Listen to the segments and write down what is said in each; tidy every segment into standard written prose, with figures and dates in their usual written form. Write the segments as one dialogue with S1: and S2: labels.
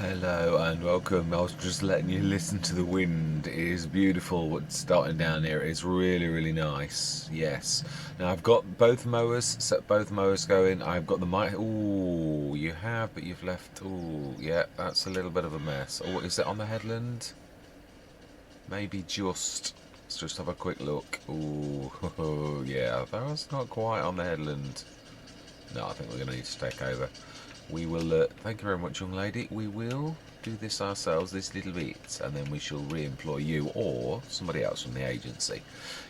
S1: Hello and welcome. I was just letting you listen to the wind. It is beautiful. What's starting down here is really nice. Yes. Now I've got both mowers, set both mowers going. I've got the mic. Ooh, you have, but you've left. Ooh, yeah, that's a little bit of a mess. Oh, is it on the headland? Maybe just. Let's just have a quick look. Ooh, yeah, that was not quite on the headland. No, I think we're going to need to take over. We will, thank you very much, young lady. We will do this ourselves, this little bit, and then we shall re-employ you or somebody else from the agency.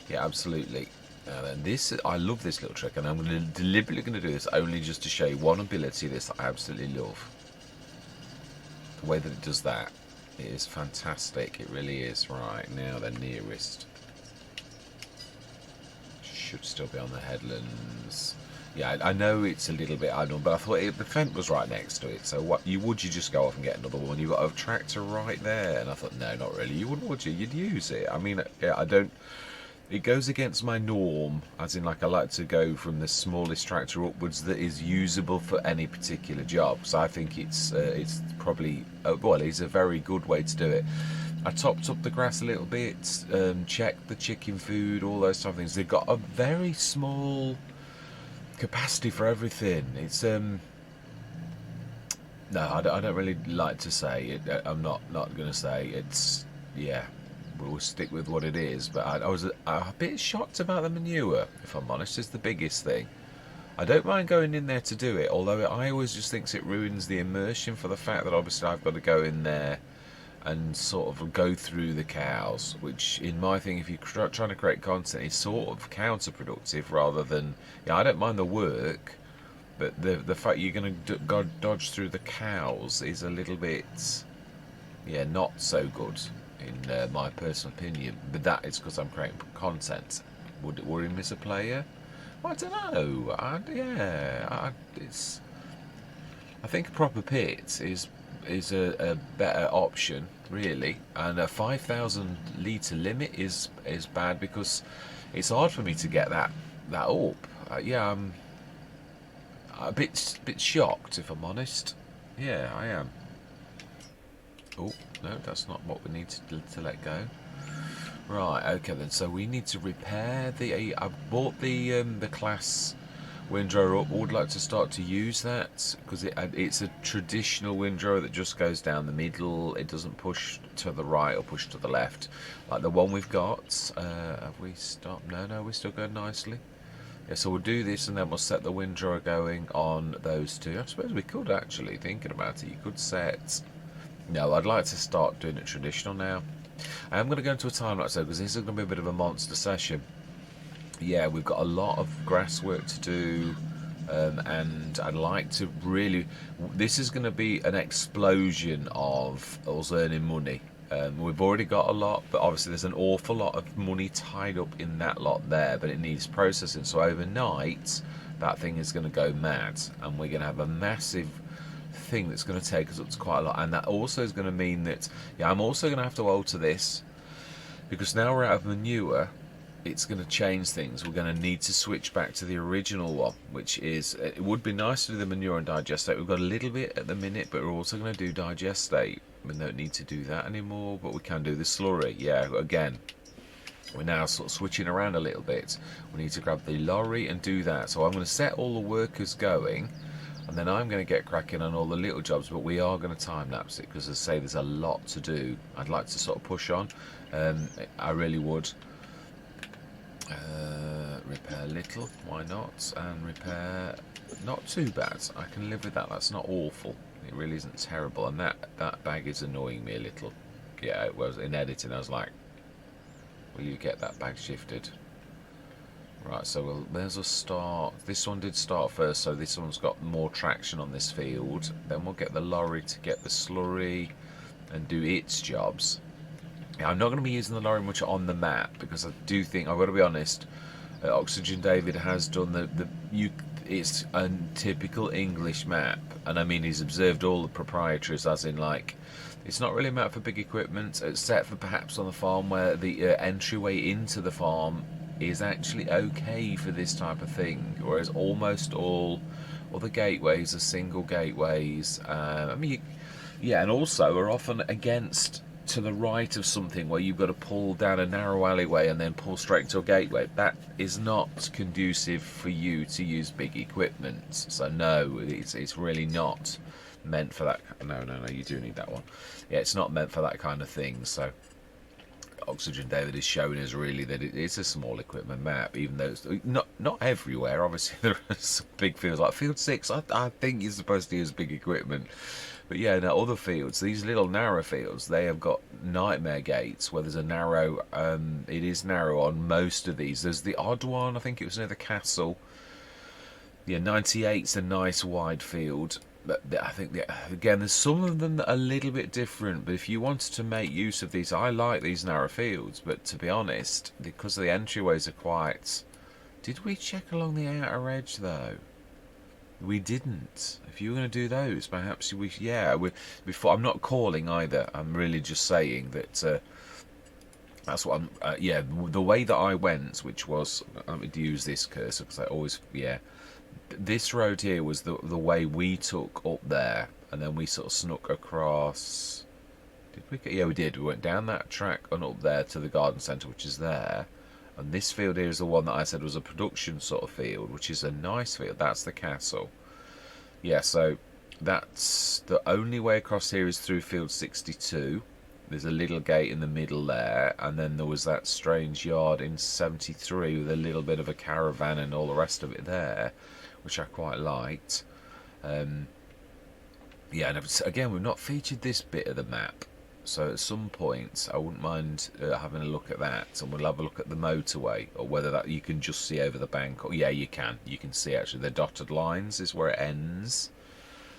S1: Yeah, absolutely. And this, I love this little trick, and I'm deliberately going to do this only just to show you one ability this I absolutely love. The way that it does that, it is fantastic. It really is. Right, now the nearest. Should still be on the headlands. Yeah, I know it's a little bit unknown, but I thought the fence was right next to it. So what you just go off and get another one? You've got a tractor right there, and I thought, no, not really. You wouldn't, would you? You'd use it. I mean, yeah, I don't. It goes against my norm, as in, like, I like to go from the smallest tractor upwards that is usable for any particular job. So I think it's probably well, it's a very good way to do it. I topped up the grass a little bit, checked the chicken food, all those type of things. They've got a very small capacity for everything. It's no, I don't really like to say it. I'm not going to say it's. Yeah, we'll stick with what it is. But I was a bit shocked about the manure, if I'm honest. It's the biggest thing. I don't mind going in there to do it, although I always just think it ruins the immersion for the fact that obviously I've got to go in there and sort of go through the cows, which in my thing, if you're trying to create content, is sort of counterproductive rather than, yeah, I don't mind the work, but the fact you're going to dodge through the cows is a little bit, yeah, not so good in my personal opinion. But that is because I'm creating content. Would it worry me as a player? Well, I don't know. I think a proper pit is a better option, really, and a 5,000 litre limit is bad because it's hard for me to get that up. Yeah, I'm a bit shocked, if I'm honest. Yeah, I am. Oh no, that's not what we need to let go. Right, okay then. So we need to repair the. I bought the class windrower up. Would like to start to use that because it's a traditional windrower that just goes down the middle. It doesn't push to the right or push to the left like the one we've got. Have we stopped? No, we're still going nicely. Yeah, so we'll do this and then we'll set the windrower going on those two. I suppose we could actually, thinking about it, you could set. No, I'd like to start doing it traditional now. I am going to go into a time lapse though because this is going to be a bit of a monster session. Yeah, we've got a lot of grass work to do, and I'd like to really. This is going to be an explosion of us earning money. We've already got a lot, but obviously there's an awful lot of money tied up in that lot there, but it needs processing. So overnight, that thing is going to go mad, and we're going to have a massive thing that's going to take us up to quite a lot. And that also is going to mean that, yeah, I'm also going to have to alter this because now we're out of manure. It's going to change things. We're going to need to switch back to the original one, which is, it would be nice to do the manure and digestate. We've got a little bit at the minute, but we're also going to do digestate. We don't need to do that anymore, but we can do the slurry. Yeah, again, we're now sort of switching around a little bit. We need to grab the lorry and do that. So I'm going to set all the workers going, and then I'm going to get cracking on all the little jobs, but we are going to time-lapse it because, as I say, there's a lot to do. I'd like to sort of push on. I really would. Repair little, why not? And repair not too bad. I can live with that. That's not awful. It really isn't terrible. And that bag is annoying me a little. Yeah, it was in editing. I was like, will you get that bag shifted? Right, so there's a start. This one did start first, so this one's got more traction on this field. Then we'll get the lorry to get the slurry and do its jobs. Yeah, I'm not going to be using the lorry much on the map because I do think, I've got to be honest, Oxygen David has done it's a typical English map, and I mean he's observed all the proprietaries, as in, like, it's not really a map for big equipment, except for perhaps on the farm where the entryway into the farm is actually okay for this type of thing, whereas almost all other gateways are single gateways. I mean, Yeah, and also are often against to the right of something where you've got to pull down a narrow alleyway and then pull straight into a gateway. That is not conducive for you to use big equipment. So no, it's really not meant for that. No, you do need that one. Yeah, it's not meant for that kind of thing. So Oxygen David is showing us really that it's a small equipment map, even though it's not everywhere. Obviously, there are some big fields like Field 6. I think you're supposed to use big equipment. But yeah, now other fields, these little narrow fields, they have got nightmare gates where there's a narrow, it is narrow on most of these. There's the odd one, I think it was near the castle. Yeah, 98's a nice wide field. But I think, again, there's some of them that are a little bit different. But if you wanted to make use of these, I like these narrow fields. But to be honest, because the entryways are quite... Did we check along the outer edge, though? We didn't. If you were going to do those, perhaps we... Yeah, before, I'm not calling either. I'm really just saying that... that's what I'm... yeah, the way that I went, which was... Let me use this cursor, because I always... Yeah. This road here was the way we took up there, and then we sort of snuck across. Did we? Yeah, we did. We went down that track and up there to the garden centre, which is there. And this field here is the one that I said was a production sort of field, which is a nice field. That's the castle. Yeah, so that's the only way across here is through field 62. There's a little gate in the middle there, and then there was that strange yard in 73 with a little bit of a caravan and all the rest of it there, which I quite liked. Yeah, and again, we've not featured this bit of the map, so at some point I wouldn't mind having a look at that, and we'll have a look at the motorway, or whether that you can just see over the bank. Or yeah, you can see actually the dotted lines is where it ends,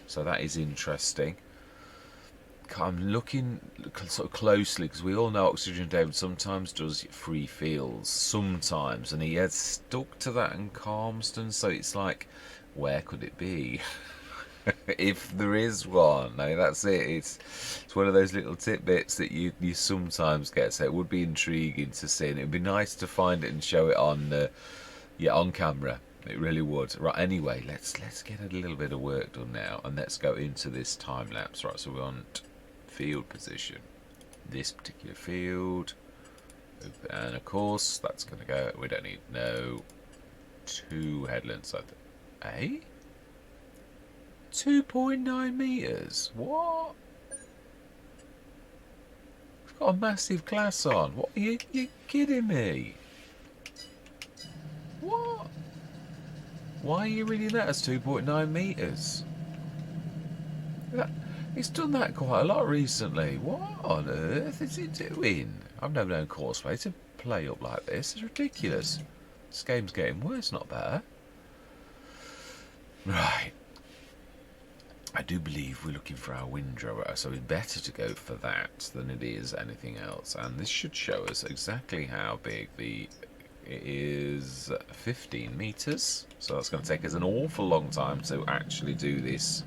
S1: so that is interesting. I'm looking sort of closely because we all know Oxygen David sometimes does free fields, sometimes, and he has stuck to that in Calmston, so it's like, where could it be? If there is one. No, that's it. It's one of those little tidbits that you sometimes get, so it would be intriguing to see, and it would be nice to find it and show it on on camera. It really would. Right, anyway, let's get a little bit of work done now, and let's go into this time lapse. Right, so we want field position, this particular field, and of course that's going to go, we don't need no 2 headlands, 2.9 meters. What? We've got a massive glass on. What, are you kidding me? What? Why are you reading that as 2.9 meters? It's done that quite a lot recently. What on earth is it doing? I've never known Courseway to play up like this. It's ridiculous. This game's getting worse, not better. Right. I do believe we're looking for our windrower, so it's better to go for that than it is anything else. And this should show us exactly how big it is. 15 meters. So that's going to take us an awful long time to actually do this.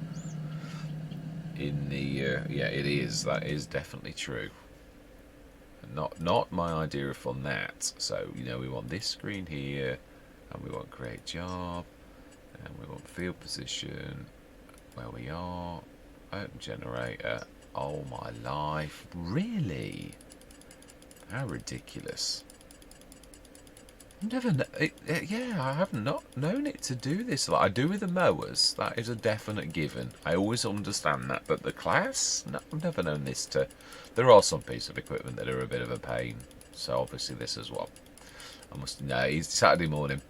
S1: In the yeah, it is. That is definitely true. Not my idea of fun. That. So we want this screen here, and we want create job, and we want field position. Where we are. Open generator. Oh my life! Really? How ridiculous! Never. Yeah, I have not known it to do this. Like I do with the mowers, that is a definite given. I always understand that, but the class, no, I've never known this to. There are some pieces of equipment that are a bit of a pain, so obviously this as well. I must know. It's Saturday morning.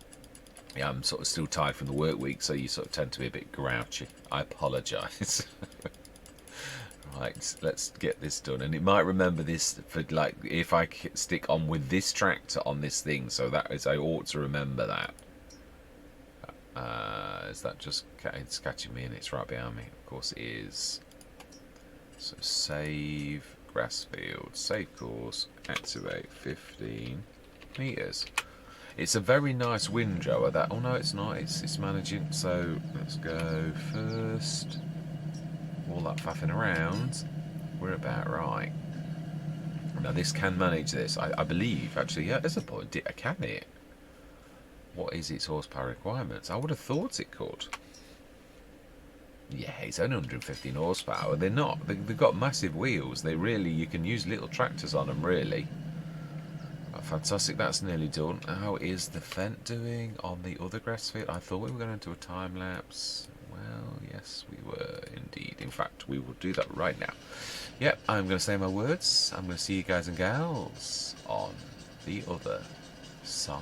S1: Yeah, I'm sort of still tired from the work week, so you sort of tend to be a bit grouchy. I apologise. Right, let's get this done, and it might remember this for like if I stick on with this tractor on this thing, so that is, I ought to remember that. Is that just it's catching me and it's right behind me? Of course it is. So save grass field, save course, activate 15 meters. It's a very nice windrower. That oh no, it's not. It's managing. So let's go first. All that faffing around, we're about right. Now this can manage this, I believe. Actually, yeah, there's a point. Can it? What is its horsepower requirements? I would have thought it could. Yeah, it's only 115 horsepower. They're not. They've got massive wheels. They really, you can use little tractors on them, really. Oh, fantastic, that's nearly done. How is the Fendt doing on the other grass field? I thought we were going into a time lapse. Well, yes, we were indeed. In fact, we will do that right now. Yep, I'm going to say my words. I'm going to see you guys and gals on the other side.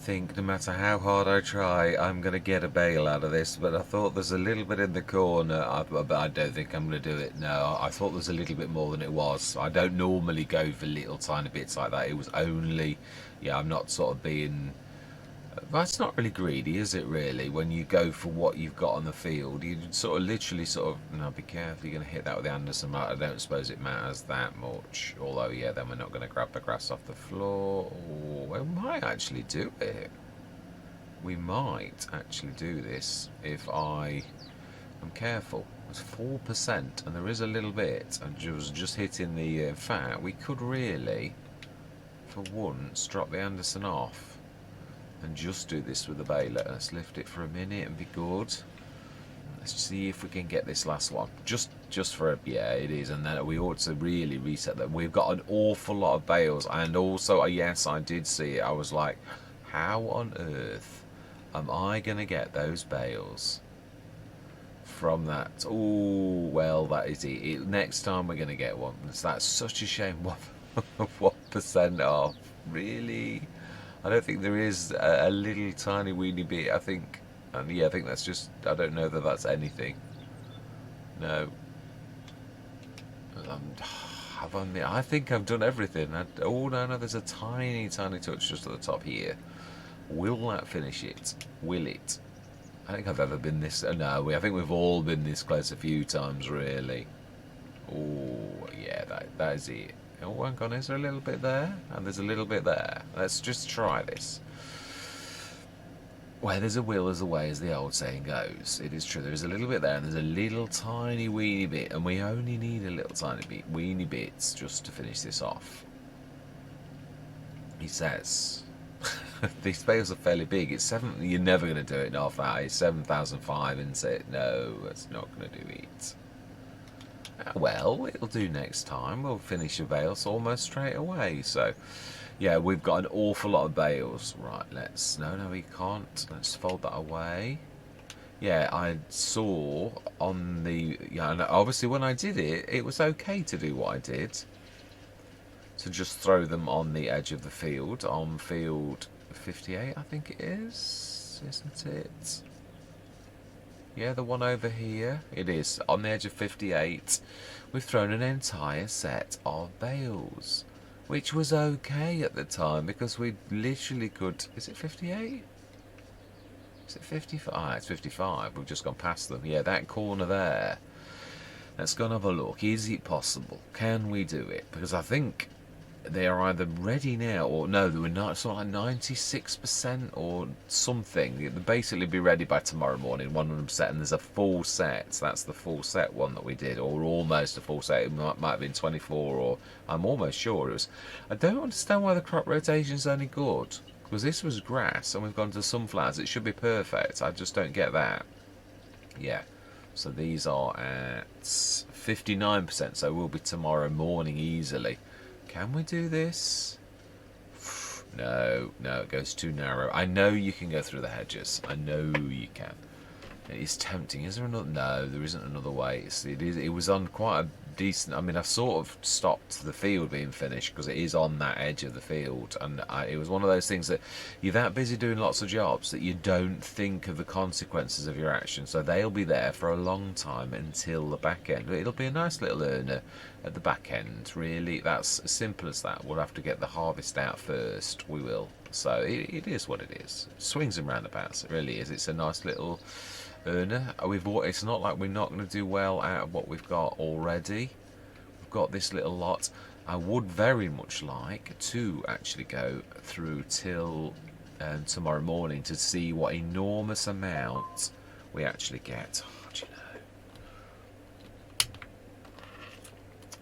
S1: think no matter how hard I try, I'm going to get a bale out of this, but I thought there's a little bit in the corner, but I don't think I'm going to do it. No, I thought there's a little bit more than it was. I don't normally go for little tiny bits like that. It was only, yeah, I'm not sort of being, that's not really greedy, is it really? When you go for what you've got on the field, you sort of literally sort of, no, be careful, you're going to hit that with the Anderson. I don't suppose it matters that much. Although, yeah, then we're not going to grab the grass off the floor. Oh, we might actually do it. We might actually do this if I am careful. It's 4% and there is a little bit. I was just hitting the, in fact, we could really, for once, drop the Anderson off. And just do this with the baler. Let's lift it for a minute and be good. Let's see if we can get this last one. Just for a, yeah, it is. And then we ought to really reset that. We've got an awful lot of bales. And also, yes, I did see it. I was like, how on earth am I going to get those bales from that? Oh, well, that is it. Next time we're going to get one. That's such a shame. 1% off. Really? I don't think there is a little tiny weeny bit. I think, and yeah, I think that's just, I don't know that that's anything. No. I think I've done everything. Oh, no, there's a tiny, tiny touch just at the top here. Will that finish it? Will it? I think I've ever been this, no, I think we've all been this close a few times, really. Oh, yeah, that is it. Oh, hang on, is there a little bit there? And there's a little bit there. Let's just try this. Where there's a will, there's a way, as the old saying goes. It is true, there's a little bit there, and there's a little tiny weeny bit, and we only need a little tiny bit, weeny bits, just to finish this off. He says, these bales are fairly big. It's you're never going to do it in half that. It's 7,005, isn't it? No, that's not going to do it. Well, it'll do next time. We'll finish a bales almost straight away. So, yeah, we've got an awful lot of bales. Right, let's... No, we can't. Let's fold that away. Yeah, I saw on the... Yeah, and obviously when I did it, it was okay to do what I did. To just throw them on the edge of the field. On field 58, I think it is. Isn't it? Yeah, the one over here. It is. On the edge of 58, we've thrown an entire set of bales. Which was okay at the time, because we literally could... Is it 58? Is it 55? Ah, it's 55. We've just gone past them. Yeah, that corner there. Let's go and have a look. Is it possible? Can we do it? Because I think they are either ready now, or no, they were not. It's like 96% or something. They'll basically be ready by tomorrow morning, 100%. And there's a full set. That's the full set one that we did, or almost a full set. It might have been 24, or I'm almost sure it was. I don't understand why the crop rotation is only good, because this was grass and we've gone to sunflowers. It should be perfect. I just don't get that. Yeah. So these are at 59%. So we'll be tomorrow morning easily. Can we do this? No, it goes too narrow. I know you can go through the hedges. I know you can. It is tempting. Is there another? No, there isn't another way. It was on quite a decent... I mean, I've sort of stopped the field being finished because it is on that edge of the field, and it was one of those things that you're that busy doing lots of jobs that you don't think of the consequences of your actions. So they'll be there for a long time until the back end. It'll be a nice little earner at the back end, really. That's as simple as that. We'll have to get the harvest out first. We will. So it is what it is. Swings and roundabouts. It really is. It's a nice little earner. It's not like we're not going to do well out of what we've got already. We've got this little lot. I would very much like to actually go through till tomorrow morning to see what enormous amount we actually get. Oh, do you know?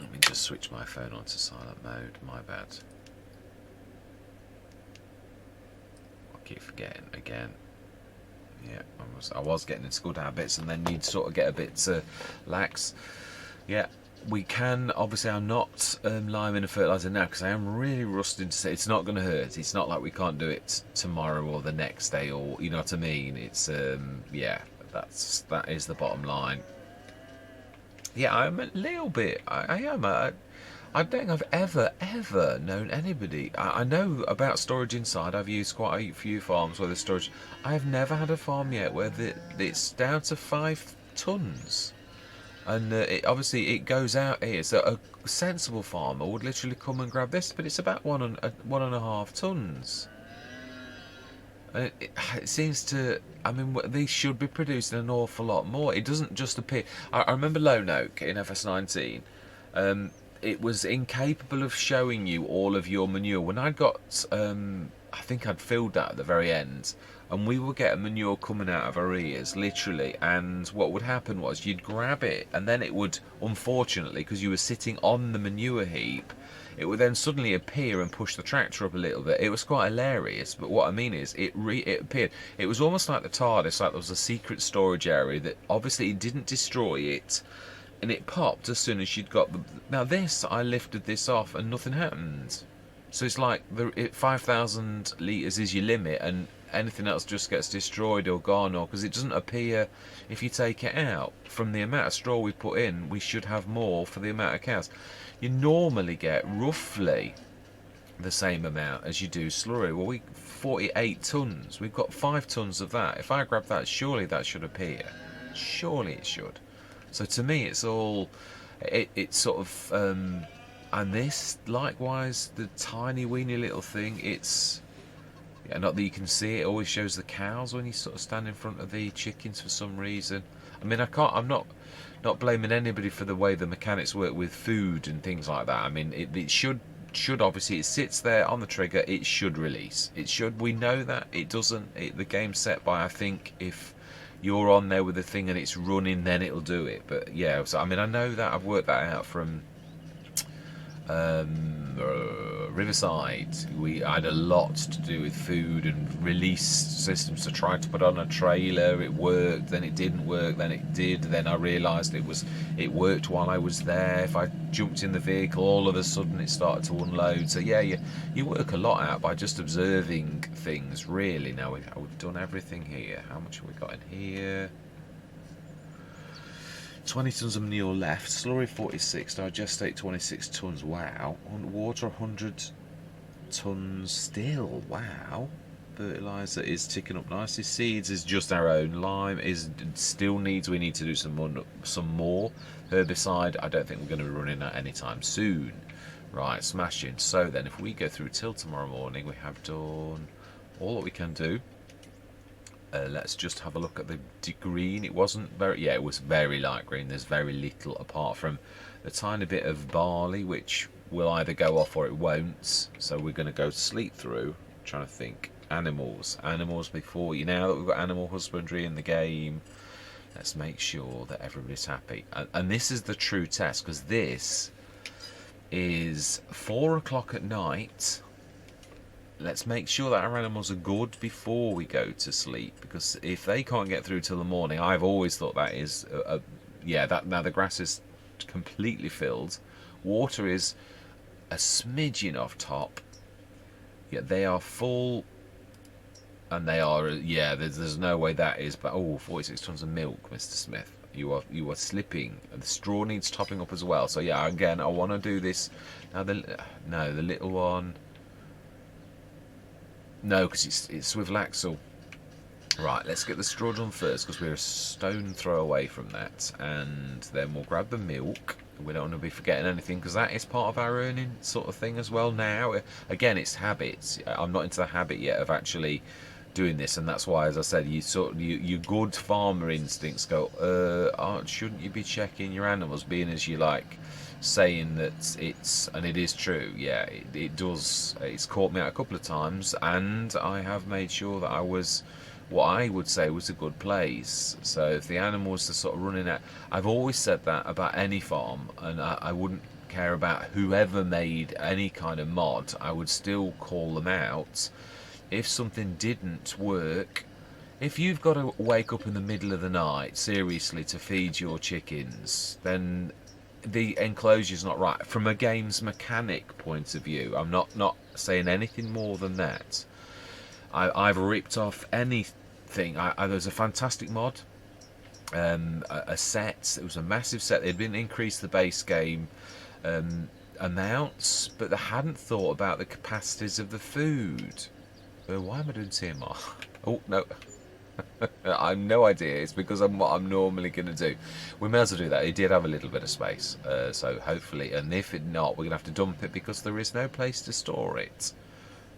S1: Let me just switch my phone onto silent mode. My bad. I keep forgetting again. Yeah, I was getting into good habits, and then you'd sort of get a bit lax. Yeah, we can. Obviously, I'm not liming a fertiliser now because I am really rusting to say it's not going to hurt. It's not like we can't do it tomorrow or the next day, or you know what I mean. It's yeah, that is the bottom line. Yeah, I'm a little bit. I am. I don't think I've ever known anybody. I know about storage inside. I've used quite a few farms where there's storage. I've never had a farm yet where it's down to 5 tons. And obviously it goes out here. So a sensible farmer would literally come and grab this, but it's about 1.5 tons. And it seems to, I mean, they should be producing an awful lot more. It doesn't just appear. I remember Lone Oak in FS19. It was incapable of showing you all of your manure. When I got, I think I'd filled that at the very end, and we would get manure coming out of our ears, literally. And what would happen was you'd grab it, and then it would, unfortunately, because you were sitting on the manure heap, it would then suddenly appear and push the tractor up a little bit. It was quite hilarious, but what I mean is it appeared. It was almost like the TARDIS, like there was a secret storage area that obviously it didn't destroy it, and it popped as soon as you'd got the... Now this, I lifted this off and nothing happened. So it's like 5,000 litres is your limit, and anything else just gets destroyed or gone, or because it doesn't appear if you take it out. From the amount of straw we put in, we should have more for the amount of cows. You normally get roughly the same amount as you do slurry. Well, 48 tons. We've got 5 tons of that. If I grab that, surely that should appear. Surely it should. So to me, it's all, it's sort of, and this, likewise, the tiny weeny little thing, it's, yeah, not that you can see it, always shows the cows when you sort of stand in front of the chickens for some reason. I mean, I'm not blaming anybody for the way the mechanics work with food and things like that. I mean, it should obviously, it sits there on the trigger, it should release. It should, we know that, it doesn't, the game's set by, I think, if you're on there with the thing and it's running, then it'll do it. But yeah, so I mean, I know that, I've worked that out from Riverside. We had a lot to do with food and release systems to try to put on a trailer. It worked, then it didn't work, then it did, then I realised it worked while I was there. If I jumped in the vehicle, all of a sudden it started to unload. So yeah, you work a lot out by just observing things, really. Now we've done everything here. How much have we got in here? 20 tons of manure left, slurry 46, digestate 26 tons, wow. Water 100 tons still, wow. Fertiliser is ticking up nicely. Seeds is just our own. Lime is still needs, we need to do some more. Herbicide, I don't think we're going to be running that anytime soon. Right, smashing. So then if we go through till tomorrow morning, we have done all that we can do. Let's just have a look at the green. It wasn't very, yeah, it was very light green. There's very little apart from a tiny bit of barley, which will either go off or it won't. So we're going to go sleep through. I'm trying to think. Animals before you. Now that we've got animal husbandry in the game, let's make sure that everybody's happy. And this is the true test, because this is 4 o'clock at night. Let's make sure that our animals are good before we go to sleep, because if they can't get through till the morning, I've always thought that is yeah, that now the grass is completely filled, water is a smidgen off top, yeah, they are full, and they are, yeah, there's no way that is, but oh, 46 tons of milk, Mr. Smith, you are slipping, and the straw needs topping up as well. So yeah, again, I want to do this now. The little one. No, because it's with Laxel. Right, let's get the straw done first, because we're a stone throw away from that. And then we'll grab the milk. We don't want to be forgetting anything, because that is part of our earning sort of thing as well now. Again, it's habits. I'm not into the habit yet of actually doing this, and that's why, as I said, your good farmer instincts go, shouldn't you be checking your animals, being as you like, saying that it's, and it is true, yeah, it does, it's caught me out a couple of times, and I have made sure that I was what I would say was a good place. So if the animals are sort of running out, I've always said that about any farm, and I wouldn't care about whoever made any kind of mod, I would still call them out if something didn't work. If you've got to wake up in the middle of the night, seriously, to feed your chickens, then the enclosure's not right. From a game's mechanic point of view, I'm not saying anything more than that. I've ripped off anything. There's a fantastic mod, a set. It was a massive set. They'd been increased the base game. amounts, but they hadn't thought about the capacities of the food. Why am I doing TMR? Oh, no. I have no idea. It's because I'm what I'm normally going to do. We may as well do that. It did have a little bit of space, so hopefully, and if it not, we're going to have to dump it because there is no place to store it.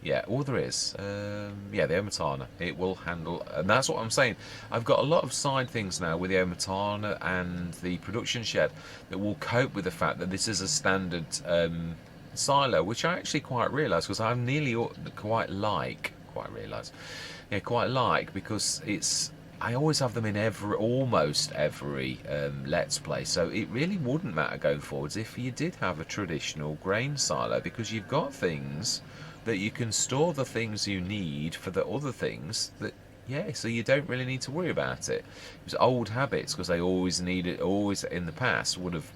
S1: Yeah, all there is. Yeah, the Omatana. It will handle, and that's what I'm saying. I've got a lot of side things now with the Omatana and the production shed that will cope with the fact that this is a standard silo, which I actually quite realise because I nearly quite like because I always have them in almost every Let's Play, so it really wouldn't matter going forwards if you did have a traditional grain silo, because you've got things that you can store the things you need for the other things that, yeah, so you don't really need to worry about it. It was old habits, because they always in the past would have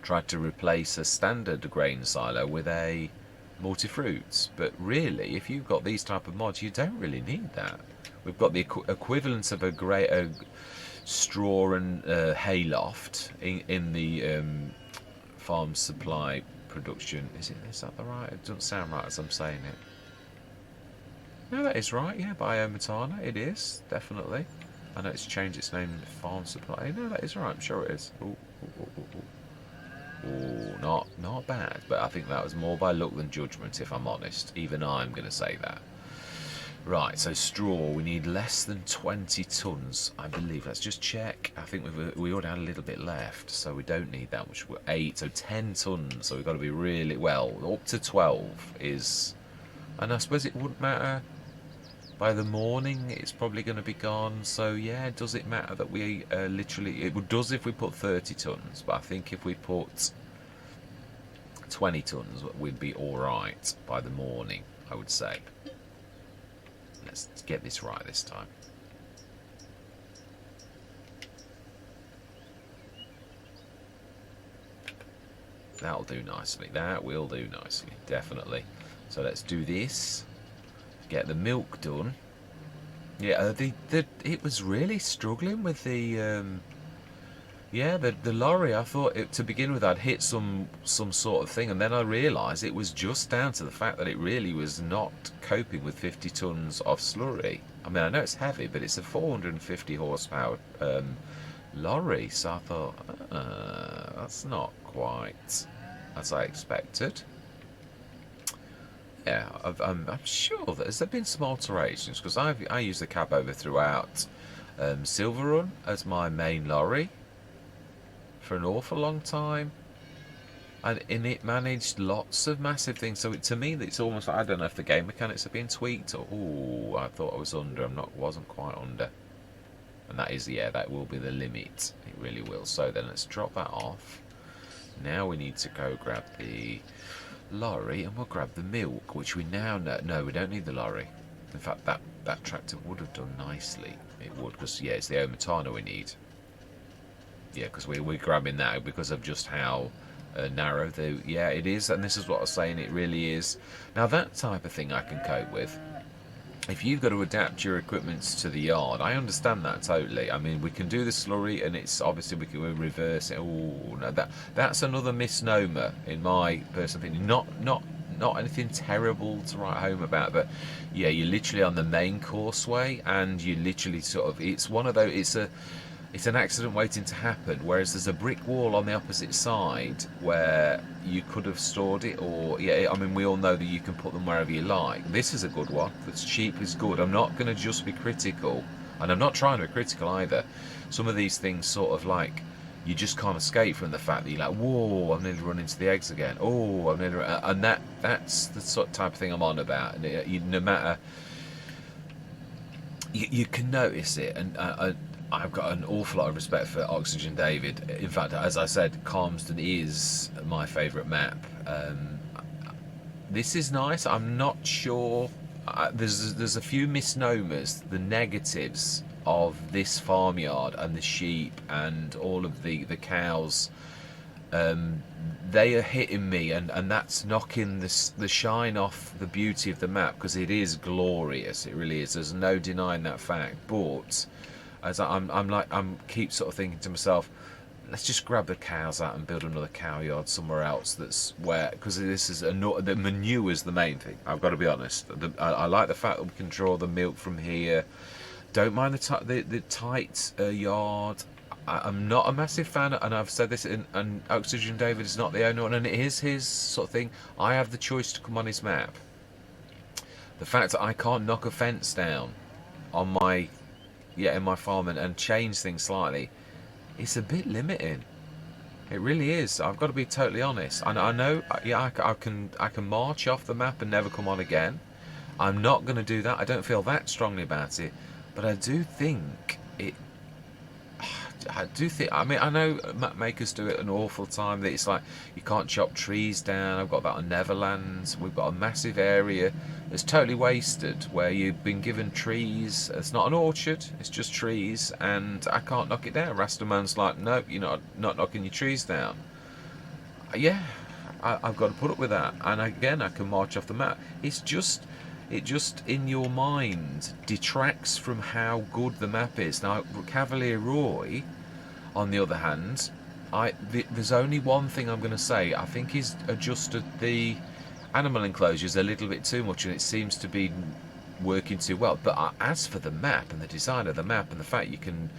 S1: tried to replace a standard grain silo with a multi-fruits, but really if you've got these type of mods you don't really need that. We've got the equivalent of a straw and hay loft in the farm supply production. Is that the right? It doesn't sound right as I'm saying it. No, that is right. Yeah, by Omatana it is, definitely. I know it's changed its name to farm supply. No, that is right. I'm sure it is. Ooh, ooh, ooh, ooh. Ooh, not bad, but I think that was more by luck than judgment, if I'm honest. Even I'm going to say that. Right, so straw, we need less than 20 tons, I believe. Let's just check. I think we already had a little bit left, so we don't need that much. We're 8, so 10 tons, so we've got to be really, well, up to 12 is... And I suppose it wouldn't matter. By the morning, it's probably going to be gone. So, yeah, does it matter that we literally... It does if we put 30 tons, but I think if we put 20 tons, we'd be all right by the morning, I would say. Let's get this right this time. That'll do nicely. That will do nicely, definitely. So let's do this. Get the milk done. Yeah, it was really struggling with the the lorry. I thought to begin with I'd hit some sort of thing, and then I realised it was just down to the fact that it really was not coping with 50 tons of slurry. I mean, I know it's heavy, but it's a 450 horsepower lorry, so I thought that's not quite as I expected. Yeah, I'm sure that there been some alterations, because I use the cab over throughout Silver Run as my main lorry for an awful long time, and it managed lots of massive things. So to me, it's almost like, I don't know if the game mechanics have been tweaked, or I thought I was under. Wasn't quite under, and that is, yeah, that will be the limit. It really will. So then let's drop that off. Now we need to go grab the lorry, and we'll grab the milk, which we now know. No, we don't need the lorry. In fact, that tractor would have done nicely. It would, because yeah, it's the Omatana we need. Yeah, because we're grabbing that because of just how narrow yeah, it is. And this is what I was saying, it really is. Now that type of thing I can cope with. If you've got to adapt your equipment to the yard, I understand that totally. I mean, we can do the slurry, and it's obviously we can reverse it. Oh no, that's another misnomer in my personal opinion. Not anything terrible to write home about, but yeah, you're literally on the main causeway, and you literally sort of, it's one of those, it's an accident waiting to happen, whereas there's a brick wall on the opposite side where you could have stored it, or yeah, I mean, we all know that you can put them wherever you like. This is a good one. That's cheap is good. I'm not going to just be critical, and I'm not trying to be critical either. Some of these things sort of like, you just can't escape from the fact that you're like, whoa, I've nearly run into the eggs again. Oh, I've nearly, and that's the sort of type of thing I'm on about. And no matter, you can notice it, and I've got an awful lot of respect for Oxygen David. In fact, as I said, Calmsden is my favourite map. This is nice. I'm not sure. There's a few misnomers, the negatives of this farmyard and the sheep and all of the cows. They are hitting me, and that's knocking the shine off the beauty of the map, because it is glorious. It really is. There's no denying that fact. But as I'm keep sort of thinking to myself, let's just grab the cows out and build another cow yard somewhere else. That's where, because this is the manure is the main thing. I've got to be honest. I like the fact that we can draw the milk from here. Don't mind the tight yard. I'm not a massive fan, and I've said this, and Oxygen David is not the only one, and it is his sort of thing. I have the choice to come on his map. The fact that I can't knock a fence down on my, in my farm and change things slightly, it's a bit limiting. It really is. I've got to be totally honest. I know, I can march off the map and never come on again. I'm not going to do that. I don't feel that strongly about it, but I do think it. I mean, I know map makers do it an awful time. That it's like you can't chop trees down. I've got that on Neverlands. We've got a massive area that's totally wasted where you've been given trees. It's not an orchard. It's just trees, and I can't knock it down. Rastaman's like, nope, you're not knocking your trees down. Yeah, I've got to put up with that. And again, I can march off the map. It just in your mind detracts from how good the map is. Now, Cavalier Roy, on the other hand, there's only one thing I'm going to say. I think he's adjusted the animal enclosures a little bit too much, and it seems to be working too well. But as for the map and the design of the map and the fact you can,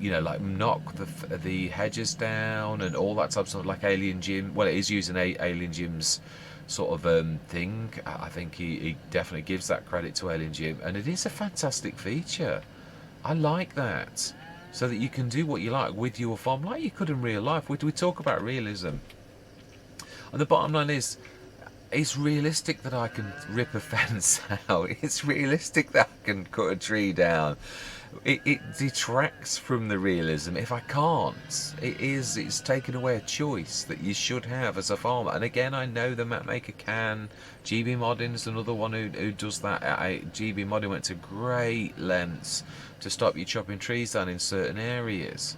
S1: like knock the hedges down and all that type of stuff, like Alien Jim. Well, it is using Alien Jim's sort of thing. I think he definitely gives that credit to Alien Jim, and it is a fantastic feature. I like that, so that you can do what you like with your farm, like you could in real life. We talk about realism, and the bottom line is, it's realistic that I can rip a fence out. It's realistic that I can cut a tree down. It detracts from the realism if I can't. It's taken away a choice that you should have as a farmer. And again, I know the map maker can. GB Modding is another one who does that. GB Modding went to great lengths to stop you chopping trees down in certain areas.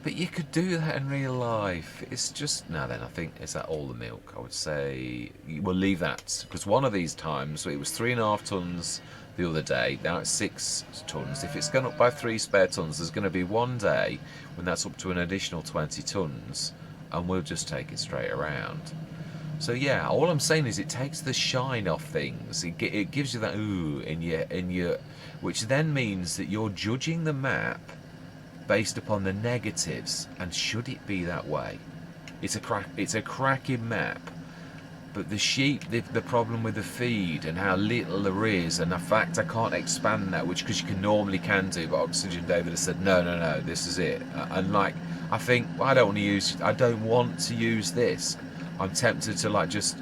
S1: But you could do that in real life. It's just, now then, I think, is that all the milk? I would say we'll leave that, because one of these times it was 3.5 tons the other day. Now it's 6 tons. If it's gone up by 3 spare tons, there's going to be one day when that's up to an additional 20 tons, and we'll just take it straight around. So yeah, all I'm saying is it takes the shine off things. It gives you that ooh in your, which then means that you're judging the map based upon the negatives, and should it be that way? It's a cracking map, but the sheep, the problem with the feed and how little there is, and the fact I can't expand that, which because you normally can do, but Oxygen David has said no, this is it. And like, I think I don't want to use this. I'm tempted to like just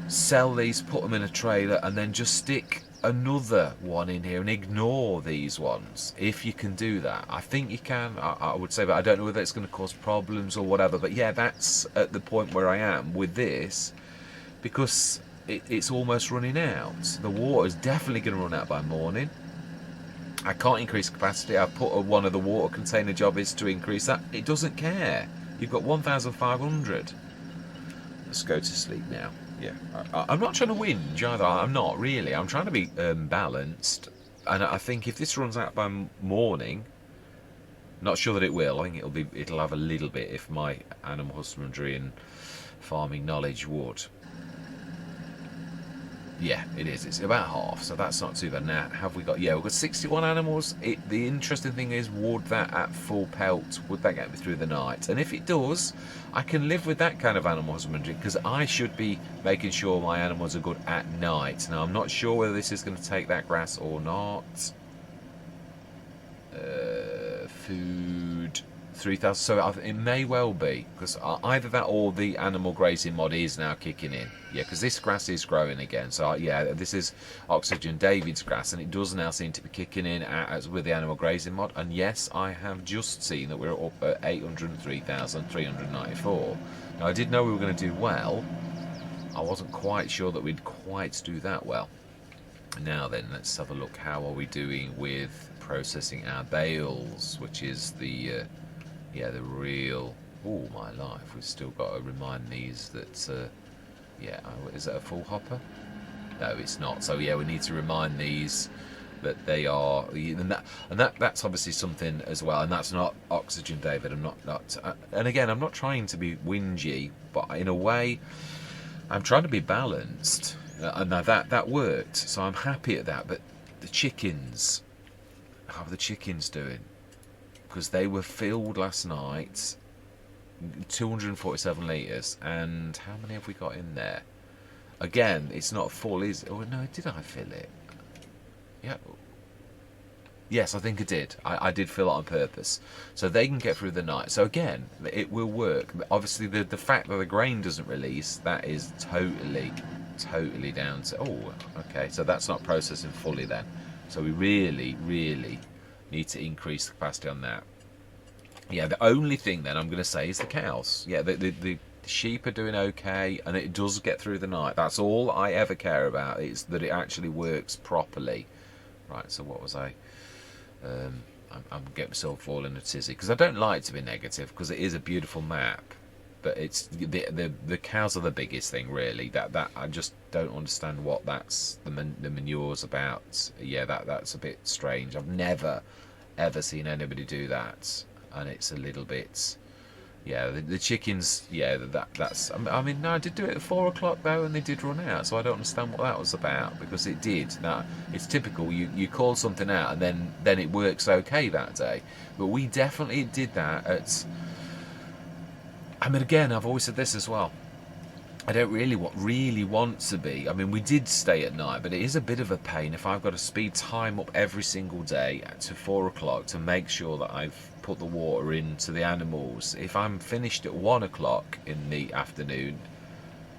S1: sell these, put them in a trailer, and then just stick another one in here and ignore these ones. If you can do that, I think you can. I would say, but I don't know whether it's going to cause problems or whatever. But yeah, that's at the point where I am with this, because it's almost running out. The water is definitely going to run out by morning. I can't increase capacity. I put one of the water container job is to increase that. It doesn't care. You've got 1,500. Let's go to sleep now. Yeah, I'm not trying to whinge either. I'm not really. I'm trying to be balanced, and I think if this runs out by morning, not sure that it will. I think it'll have a little bit if my animal husbandry and farming knowledge would. Yeah, it is. It's about half, so that's not too bad. Now, have we got? Yeah, we've got 61 animals. The interesting thing is, would that at full pelt, would that get me through the night? And if it does, I can live with that kind of animal husbandry, because I should be making sure my animals are good at night. Now, I'm not sure whether this is going to take that grass or not. Food 3,000. So it may well be, because either that or the animal grazing mod is now kicking in. Yeah, because this grass is growing again. So yeah, this is Oxygen David's grass, and it does now seem to be kicking in as with the animal grazing mod. And yes, I have just seen that we're up at 803,394. Now, I did know we were going to do well. I wasn't quite sure that we'd quite do that well. Now then, let's have a look. How are we doing with processing our bales, which is the the real, oh my life, we've still got to remind these that is that a full hopper? No, it's not. So yeah, we need to remind these that they are, and that's obviously something as well, and that's not oxygen, David. I'm not and again, I'm not trying to be whingy, but in a way I'm trying to be balanced, and that worked, so I'm happy at that. But the chickens, how are the chickens doing? Because they were filled last night, 247 litres, and how many have we got in there? Again, it's not full, is it? Oh no, did I fill it? Yeah. Yes, I think I did. I did fill it on purpose. So they can get through the night. So again, it will work. Obviously, the fact that the grain doesn't release, that is totally down to... Oh, okay. So that's not processing fully then. So we really need to increase the capacity on that. Yeah, the only thing then I'm going to say is the cows. Yeah, the sheep are doing okay, and it does get through the night. That's all I ever care about, is that it actually works properly. Right, so what was I... I'm getting myself all in a tizzy, because I don't like to be negative, because it is a beautiful map, but it's the cows are the biggest thing, really. That I just don't understand what that's the manure's about. Yeah, that's a bit strange. I've never ever seen anybody do that, and it's a little bit... Yeah, the chickens, yeah, that's... I mean, no, I did do it at 4 o'clock, though, and they did run out, so I don't understand what that was about, because it did. Now, it's typical, you call something out, and then it works okay that day. But we definitely did that at... I mean, again, I've always said this as well. I don't really want to be... I mean, we did stay at night, but it is a bit of a pain if I've got to speed time up every single day to 4 o'clock to make sure that I've put the water into the animals. If I'm finished at 1 o'clock in the afternoon,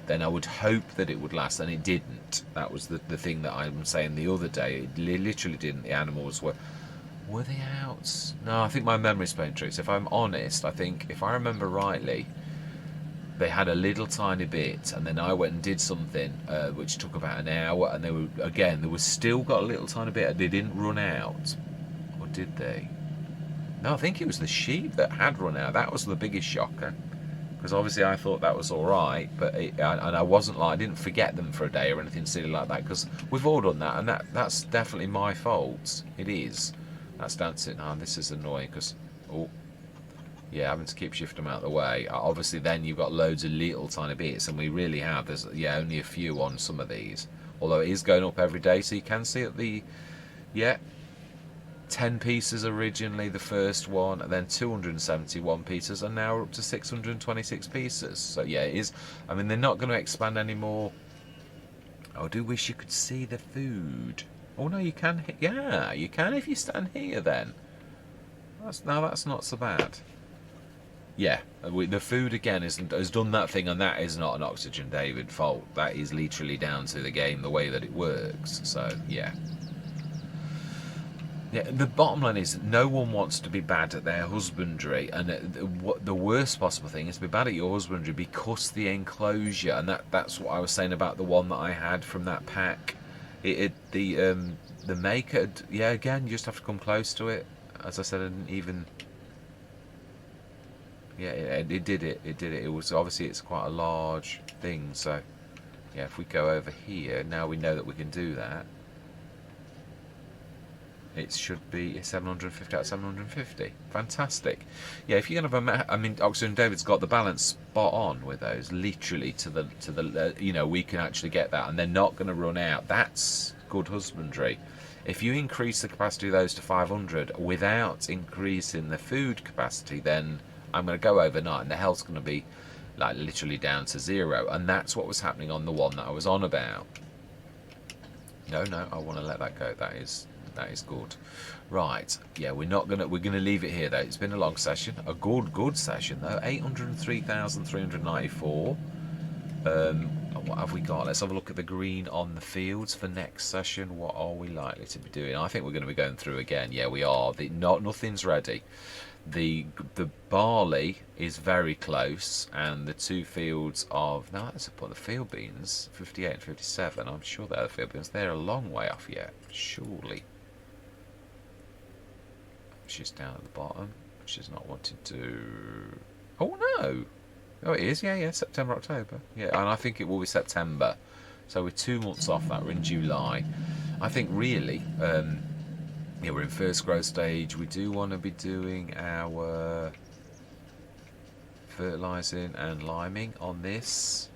S1: then I would hope that it would last, and it didn't. That was the thing that I'm saying the other day. It literally didn't. The animals were they out? No, I think my memory's playing tricks. If I'm honest, I think, if I remember rightly, they had a little tiny bit, and then I went and did something which took about an hour, and they were still got a little tiny bit, and they didn't run out. Or did they? No, I think it was the sheep that had run out. That was the biggest shocker, because obviously I thought that was all right, but and I wasn't like, I didn't forget them for a day or anything silly like that, because we've all done that, and that's definitely my fault. It is. That's dancing. Oh, this is annoying, because yeah, having to keep shifting them out of the way. Obviously, then you've got loads of little tiny bits, and we really have. There's only a few on some of these, although it is going up every day, so you can see at the 10 pieces originally, the first one, and then 271 pieces, and now we're up to 626 pieces. So yeah, it is. I mean, they're not going to expand anymore. I do wish you could see the food. Oh no, you can. Yeah, you can if you stand here. Then that's not so bad. Yeah, the food again has done that thing, and that is not an Oxygen David fault. That is literally down to the game, the way that it works. So yeah. Yeah, the bottom line is no one wants to be bad at their husbandry, and the worst possible thing is to be bad at your husbandry because the enclosure, and that's what I was saying about the one that I had from that pack. The maker, yeah, again, you just have to come close to it. As I said, I didn't even... Yeah, it did it. It did it. It was obviously, it's quite a large thing, so yeah. If we go over here, now we know that we can do that. It should be 750 out of 750. Fantastic. Yeah, if you're gonna have I mean, Oxygen David's got the balance spot on with those. Literally to the you know, we can actually get that, and they're not going to run out. That's good husbandry. If you increase the capacity of those to 500 without increasing the food capacity, then I'm going to go overnight, and the health's going to be like literally down to 0, and that's what was happening on the one that I was on about. No, I want to let that go. That is good. Right, yeah, we're gonna leave it here though. It's been a long session, a good session though. 803,394. What have we got? Let's have a look at the green on the fields for next session. What are we likely to be doing? I think we're going to be going through again. Yeah, we are. Nothing's ready. The barley is very close, and the two fields of... Now let's put the field beans, 58 and 57. I'm sure they're the field beans. They're a long way off yet, surely. She's down at the bottom. She's not wanting to... Oh no! Oh, it is. Yeah, September, October. Yeah, and I think it will be September. So we're 2 months off that. We're in July. I think really... Yeah, we're in first growth stage. We do want to be doing our fertilising and liming on this.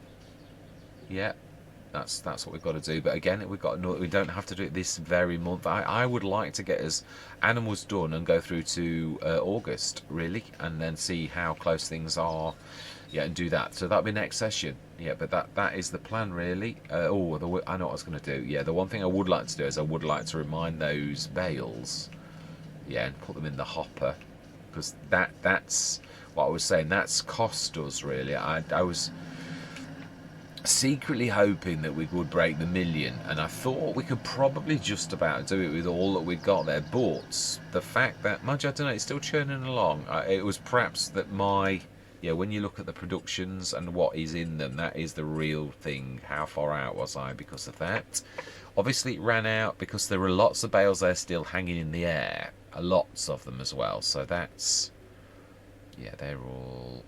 S1: Yeah, that's what we've got to do. But again, we don't have to do it this very month. I would like to get us animals done and go through to August really, and then see how close things are. Yeah, and do that. So that'll be next session. Yeah, but that is the plan really. I know what I was going to do. Yeah, the one thing I would like to do is I would like to remind those bales. Yeah, and put them in the hopper, because that's what I was saying. That's cost us really. I was secretly hoping that we would break the 1 million, and I thought we could probably just about do it with all that we got there. But the fact that, mind you, I don't know, it's still churning along. It was perhaps that when you look at the productions and what is in them, that is the real thing. How far out was I because of that? Obviously it ran out because there were lots of bales there still hanging in the air, lots of them as well. So that's, yeah, they're all.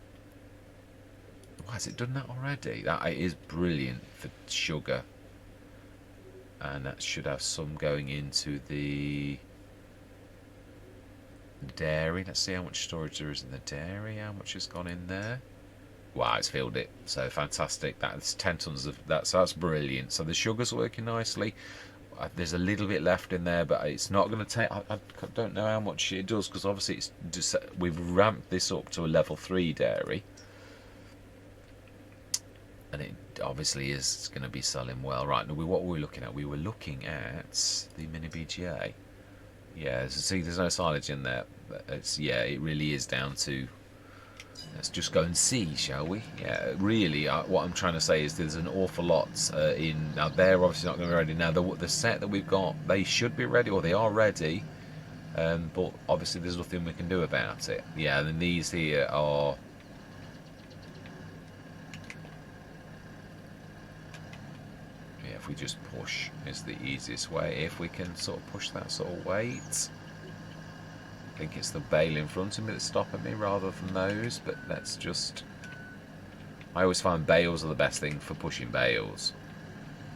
S1: Why has it done that already? That is brilliant for sugar, and that should have some going into the dairy. Let's see how much storage there is in the dairy. How much has gone in there? Wow, it's filled it. So fantastic. That's 10 tons of that. So that's brilliant. So the sugar's working nicely. There's a little bit left in there, but it's not going to take. I don't know how much it does, because obviously it's just, we've ramped this up to a level 3 dairy. And it obviously is going to be selling well. Right, now what were we looking at? We were looking at the mini BGA. Yeah, so see, there's no silage in there. It really is down to. Let's just go and see, shall we? Yeah, really, what I'm trying to say is there's an awful lot in. Now, they're obviously not going to be ready. Now, the set that we've got, they should be ready, or they are ready. But obviously, there's nothing we can do about it. Yeah, and then these here are. If we just push is the easiest way. If we can sort of push that sort of weight. I think it's the bale in front of me that's stopping me rather than those, but let's just. I always find bales are the best thing for pushing bales.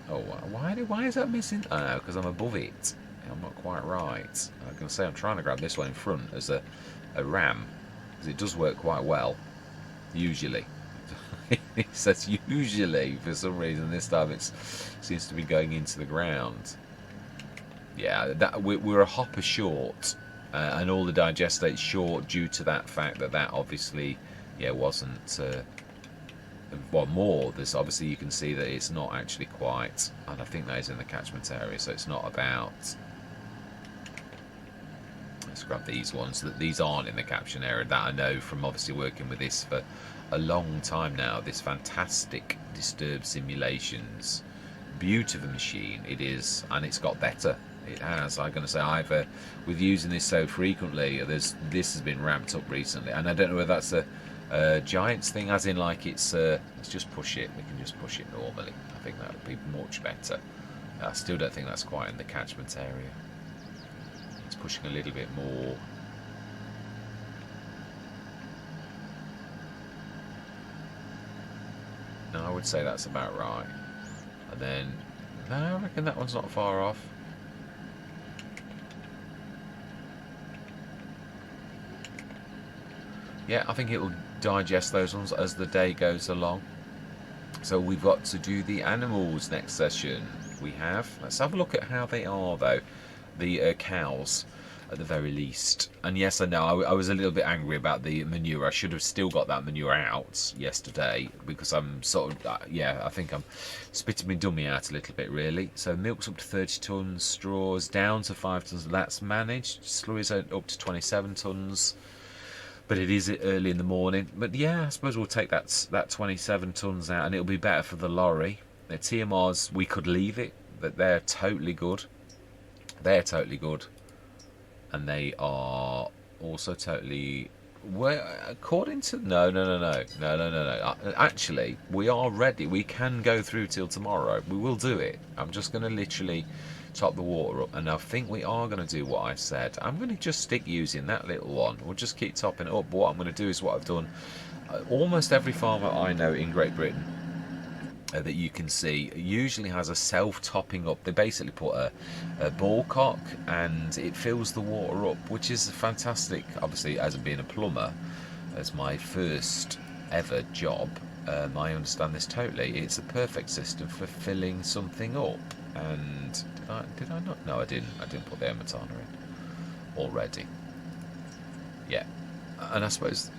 S1: Oh, why is that missing? Oh no, because I'm above it. I'm not quite right. I'm going to say I'm trying to grab this one in front as a ram, because it does work quite well, usually. It says usually, for some reason this time it seems to be going into the ground. Yeah, we're a hopper short, and all the digestate's short due to that fact that obviously, wasn't. More. There's obviously, you can see that it's not actually quite, and I think that is in the catchment area, so it's not about. Let's grab these ones. These aren't in the catchment area. That I know from obviously working with this for a long time now. This fantastic Disturb Simulations, beautiful machine it is, and it's got better. It has. I'm going to say either with using this so frequently, this has been ramped up recently, and I don't know whether that's a Giants thing, as in like it's let's just push it. We can just push it normally. I think that would be much better. I still don't think that's quite in the catchment area. It's pushing a little bit more. No, I would say that's about right. And then, no, I reckon that one's not far off. Yeah, I think it will digest those ones as the day goes along. So we've got to do the animals next session. Let's have a look at how they are though. The cows, at the very least. And yes, I know I was a little bit angry about the manure. I should have still got that manure out yesterday, because I'm sort of I think I'm spitting my dummy out a little bit really. So milk's up to 30 tons, straws down to 5 tons. That's managed. Slurries up to 27 tons. But it is early in the morning. But yeah, I suppose we'll take that 27 tons out, and it'll be better for the lorry. The TMRs, we could leave it, but they're totally good. They're totally good. And they are also totally. Well, according to no. Actually, we are ready. We can go through till tomorrow. We will do it. I'm just going to literally top the water up, and I think we are going to do what I said. I'm going to just stick using that little one. We'll just keep topping it up. But what I'm going to do is what I've done almost every farmer I know in Great Britain. that you can see usually has a self-topping up. They basically put a ball cock and it fills the water up, which is fantastic. Obviously, as being a plumber, as my first ever job, I understand this totally. It's a perfect system for filling something up. And did I not? No, I didn't. I didn't put the Emetana in already. Yeah, and I suppose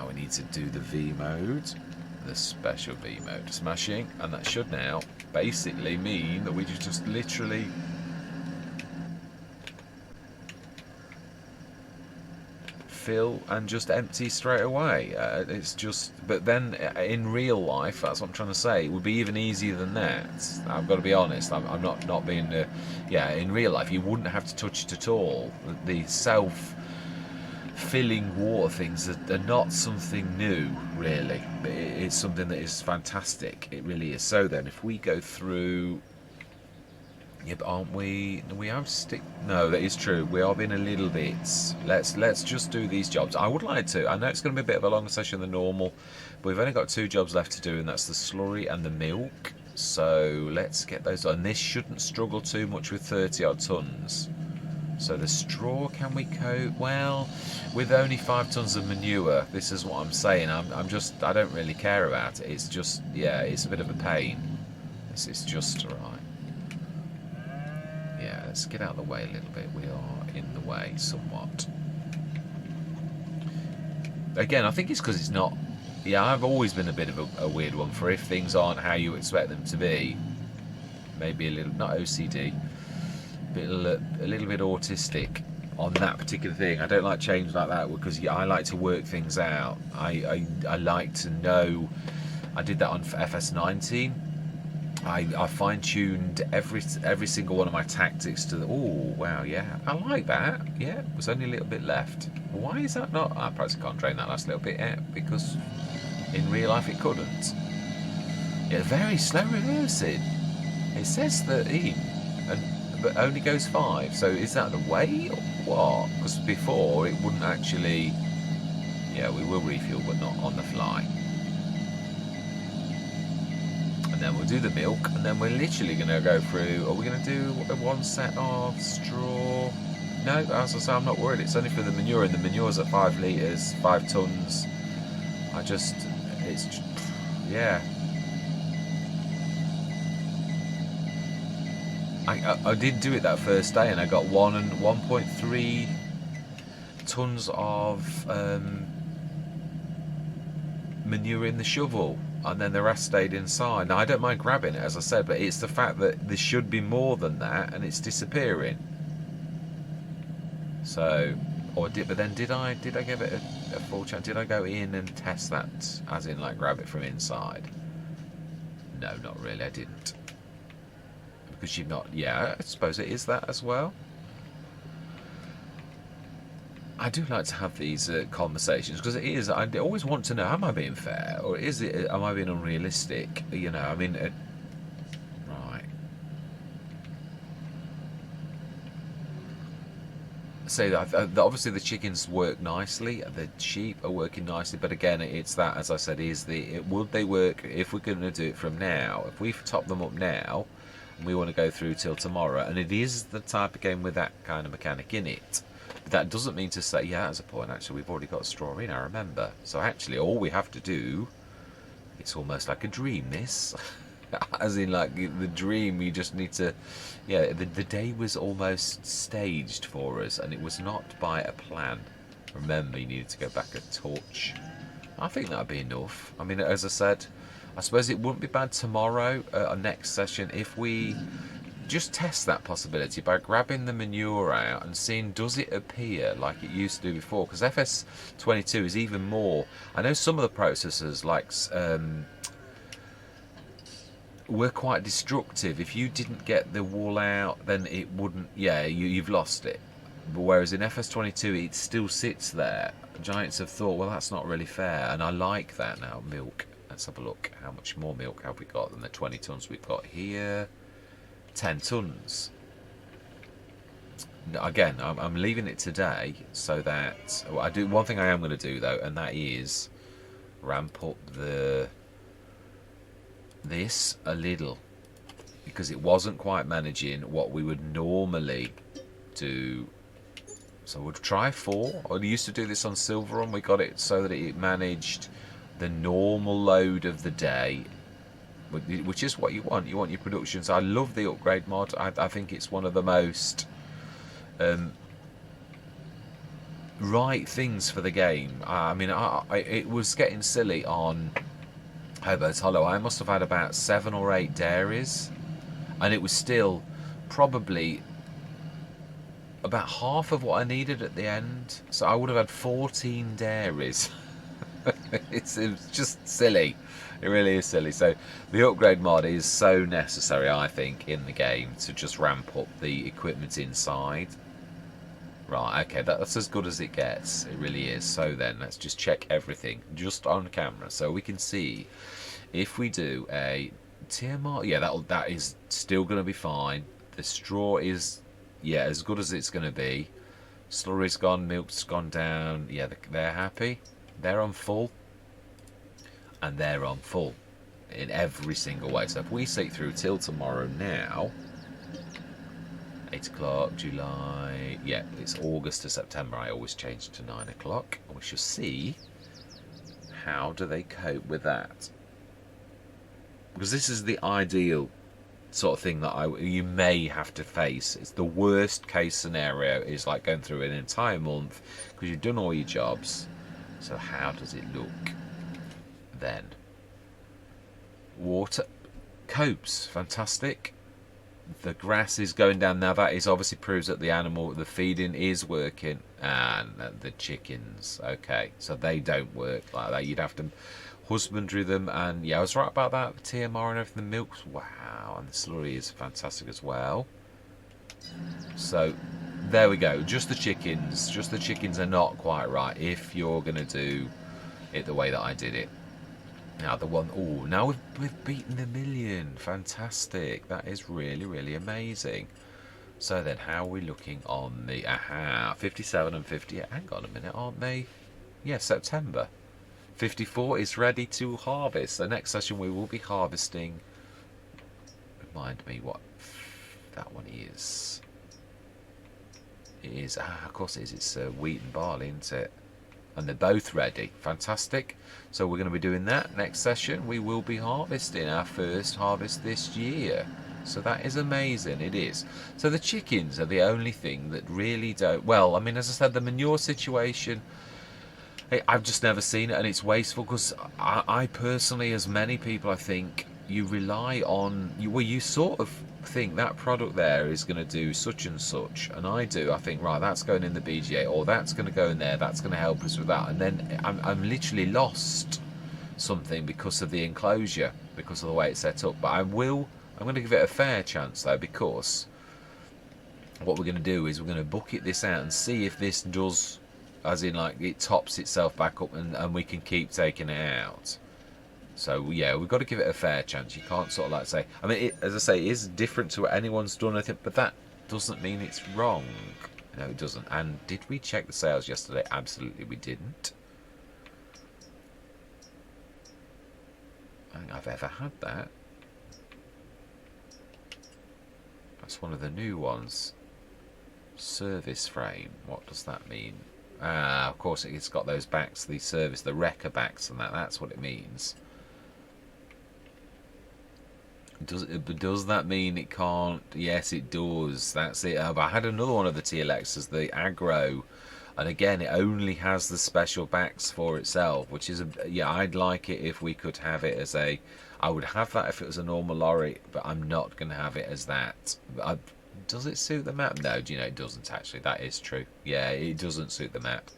S1: we need to do the V mode. The special V mode, smashing, and that should now basically mean that we just literally fill and just empty straight away. It's just, but then in real life, that's what I'm trying to say, it would be even easier than that. I've got to be honest. I'm not being, yeah. In real life, you wouldn't have to touch it at all. The filling water things are not something new, really. It's something that is fantastic. It really is. So then, if we go through, yeah, but aren't we? We have No, that is true. We are being a little bit. Let's just do these jobs. I would like to. I know it's going to be a bit of a longer session than normal, but we've only got 2 jobs left to do, and that's the slurry and the milk. So let's get those done. This shouldn't struggle too much with 30 odd tons. So the straw, can we coat? Well, with only 5 tons of manure, this is what I'm saying. I don't really care about it. It's just, yeah, it's a bit of a pain. This is just right. Yeah, let's get out of the way a little bit. We are in the way somewhat. Again, I think it's because it's not. Yeah, I've always been a bit of a weird one for if things aren't how you expect them to be. Maybe a little, not OCD. A little bit autistic on that particular thing. I don't like change like that because I like to work things out. I like to know. I did that on FS19. I fine-tuned every single one of my tactics to the. Oh wow, yeah, I like that. Yeah, there's only a little bit left. Why is that not? I perhaps can't drain that last little bit out because in real life it couldn't. Yeah, very slow reversing. It says 13 but only goes 5. So is that the way or what? Because before it wouldn't actually. Yeah, we will refuel, but not on the fly. And then we'll do the milk, and then we're literally going to go through. Are we going to do one set of straw? No, as I say, I'm not worried. It's only for the manure, and the manure's at 5 litres, 5 tons. It's, yeah. I did do it that first day, and I got 1.3 tons of manure in the shovel, and then the rest stayed inside. Now I don't mind grabbing it, as I said, but it's the fact that there should be more than that, and it's disappearing. So, but then did I give it a full chance? Did I go in and test that, as in like grab it from inside? No, not really. I didn't. Because you've not. Yeah, I suppose it is that as well. I do like to have these conversations because it is. I always want to know: am I being fair, or is it? Am I being unrealistic? You know, I mean, right. So obviously the chickens work nicely. The sheep are working nicely, but again, it's that, as I said, would they work if we're going to do it from now? If we top them up now. We want to go through till tomorrow, and it is the type of game with that kind of mechanic in it. But that doesn't mean to say, yeah, that's a point, actually, we've already got straw in, I remember. So actually, all we have to do, it's almost like a dream, this. As in, like, the dream, we just need to, yeah, the day was almost staged for us, and it was not by a plan. Remember, you needed to go back a torch. I think that'd be enough. I mean, as I said, I suppose it wouldn't be bad tomorrow, our next session, if we just test that possibility by grabbing the manure out and seeing does it appear like it used to do before. Because FS22 is even more. I know some of the processors, like, were quite destructive. If you didn't get the wool out, then it wouldn't. Yeah, you've lost it. But whereas in FS22, it still sits there. Giants have thought, well, that's not really fair, and I like that now. Milk. Let's have a look. How much more milk have we got than the 20 tons we've got here? 10 tons. Again, I'm leaving it today so that I do. One thing I am going to do though, and that is ramp up the this a little, because it wasn't quite managing what we would normally do. So we'll try 4. I used to do this on Silver, and we got it so that it managed the normal load of the day, which is what you want. You want your productions. I love the upgrade mod. I think it's one of the most right things for the game. I mean, it was getting silly on Hobo's Hollow. I must have had about 7 or 8 dairies, and it was still probably about half of what I needed at the end. So I would have had 14 dairies. It's just silly. It really is silly. So the upgrade mod is so necessary, I think, in the game to just ramp up the equipment inside. Right, okay, that's as good as it gets. It really is. So then, let's just check everything just on camera so we can see if we do a TMR. Yeah, that is still going to be fine. The straw is, yeah, as good as it's going to be. Slurry's gone, milk's gone down. Yeah, they're happy. They're on full. And they're on full in every single way. So if we see through till tomorrow now, 8 o'clock, July, yeah, it's August to September. I always change to 9 o'clock. And we shall see how do they cope with that. Because this is the ideal sort of thing that you may have to face. It's the worst case scenario is like going through an entire month because you've done all your jobs. So how does it look then? Water copes, fantastic. The grass is going down now. That is obviously proves that the feeding is working. And the chickens, okay, so they don't work like that. You'd have to husbandry them, and yeah, I was right about that. The TMR and everything, the milk's wow, and the slurry is fantastic as well. So there we go. Just the chickens are not quite right if you're gonna do it the way that I did it. Now the one, oh, now we've beaten the 1,000,000. Fantastic. That is really, really amazing. So then, how are we looking on the 57 and 50? Hang on a minute, aren't they? Yeah, September. 54 is ready to harvest. The next session we will be harvesting. Remind me what that one is. It is, of course it is. It's wheat and barley, isn't it? And they're both ready. Fantastic. So we're going to be doing that next session. We will be harvesting our first harvest this year. So that is amazing. It is. So the chickens are the only thing that really don't... Well, I mean, as I said, the manure situation, I've just never seen it, and it's wasteful because I personally, as many people, I think, you rely on... Well, you sort of think that product there is going to do such and such, and I think, right, that's going in the BGA, or that's going to go in there, that's going to help us with that, and then I'm literally lost something because of the enclosure, because of the way it's set up. But I'm going to give it a fair chance though, because what we're going to do is we're going to bucket this out and see if this does, as in like it tops itself back up, and we can keep taking it out. So yeah, we've got to give it a fair chance. You can't sort of like say, I mean, as I say, it is different to what anyone's done, I think, but that doesn't mean it's wrong. No, it doesn't. And did we check the sales yesterday? Absolutely we didn't. I don't think I've ever had that. That's one of the new ones. Service frame. What does that mean? Of course it's got those backs, the service, the wrecker backs, and that's what it means. Does that mean it can't? Yes, it does. That's it. I had another one of the TLXs, the Agro, and again, it only has the special backs for itself, which is yeah. I'd like it if we could have it as a. I would have that if it was a normal lorry, but I'm not going to have it as that. Does it suit the map? No, do you know it doesn't actually. That is true. Yeah, it doesn't suit the map.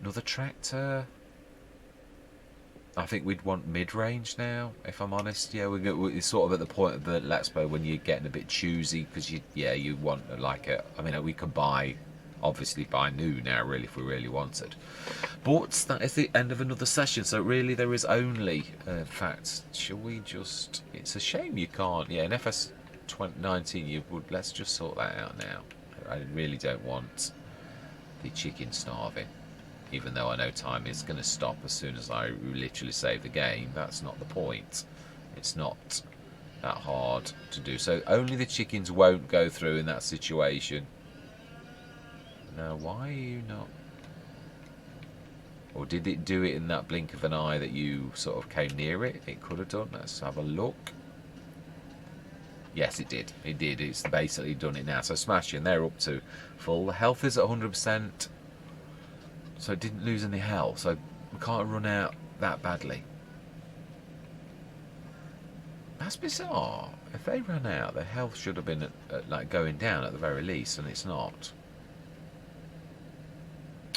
S1: Another tractor. I think we'd want mid-range now, if I'm honest. Yeah, we're sort of at the point of the Let's Play when you're getting a bit choosy, because you want like a. I mean, we could obviously buy new now, really, if we really wanted. But that is the end of another session. So really, there is only. In fact, shall we just? It's a shame you can't. Yeah, in FS19, you would. Let's just sort that out now. I really don't want the chicken starving. Even though I know time is going to stop as soon as I literally save the game, that's not the point. It's not that hard to do. So only the chickens won't go through in that situation. Now, why are you not? Or did it do it in that blink of an eye that you sort of came near it? It could have done. Let's have a look. Yes, it did. It did. It's basically done it now. So smashing. They're up to full. The health is at 100%. So it didn't lose any health. So we can't run out that badly. That's bizarre. If they ran out, their health should have been like going down at the very least, and it's not.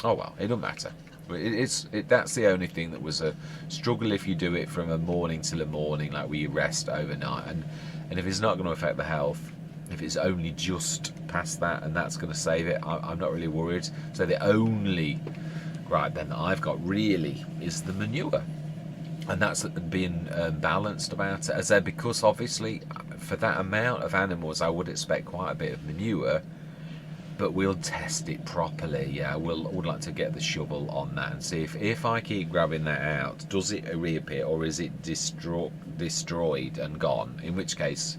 S1: Oh well, it doesn't matter. That's the only thing that was a struggle if you do it from a morning till a morning, like where you rest overnight, and if it's not going to affect the health, if it's only just past that and that's going to save it, I'm not really worried. So the only gripe then that I've got really is the manure, and that's being balanced about it. As I said, because obviously for that amount of animals, I would expect quite a bit of manure. But we'll test it properly. Yeah, I would like to get the shovel on that and see if I keep grabbing that out, does it reappear or is it destroyed and gone? In which case,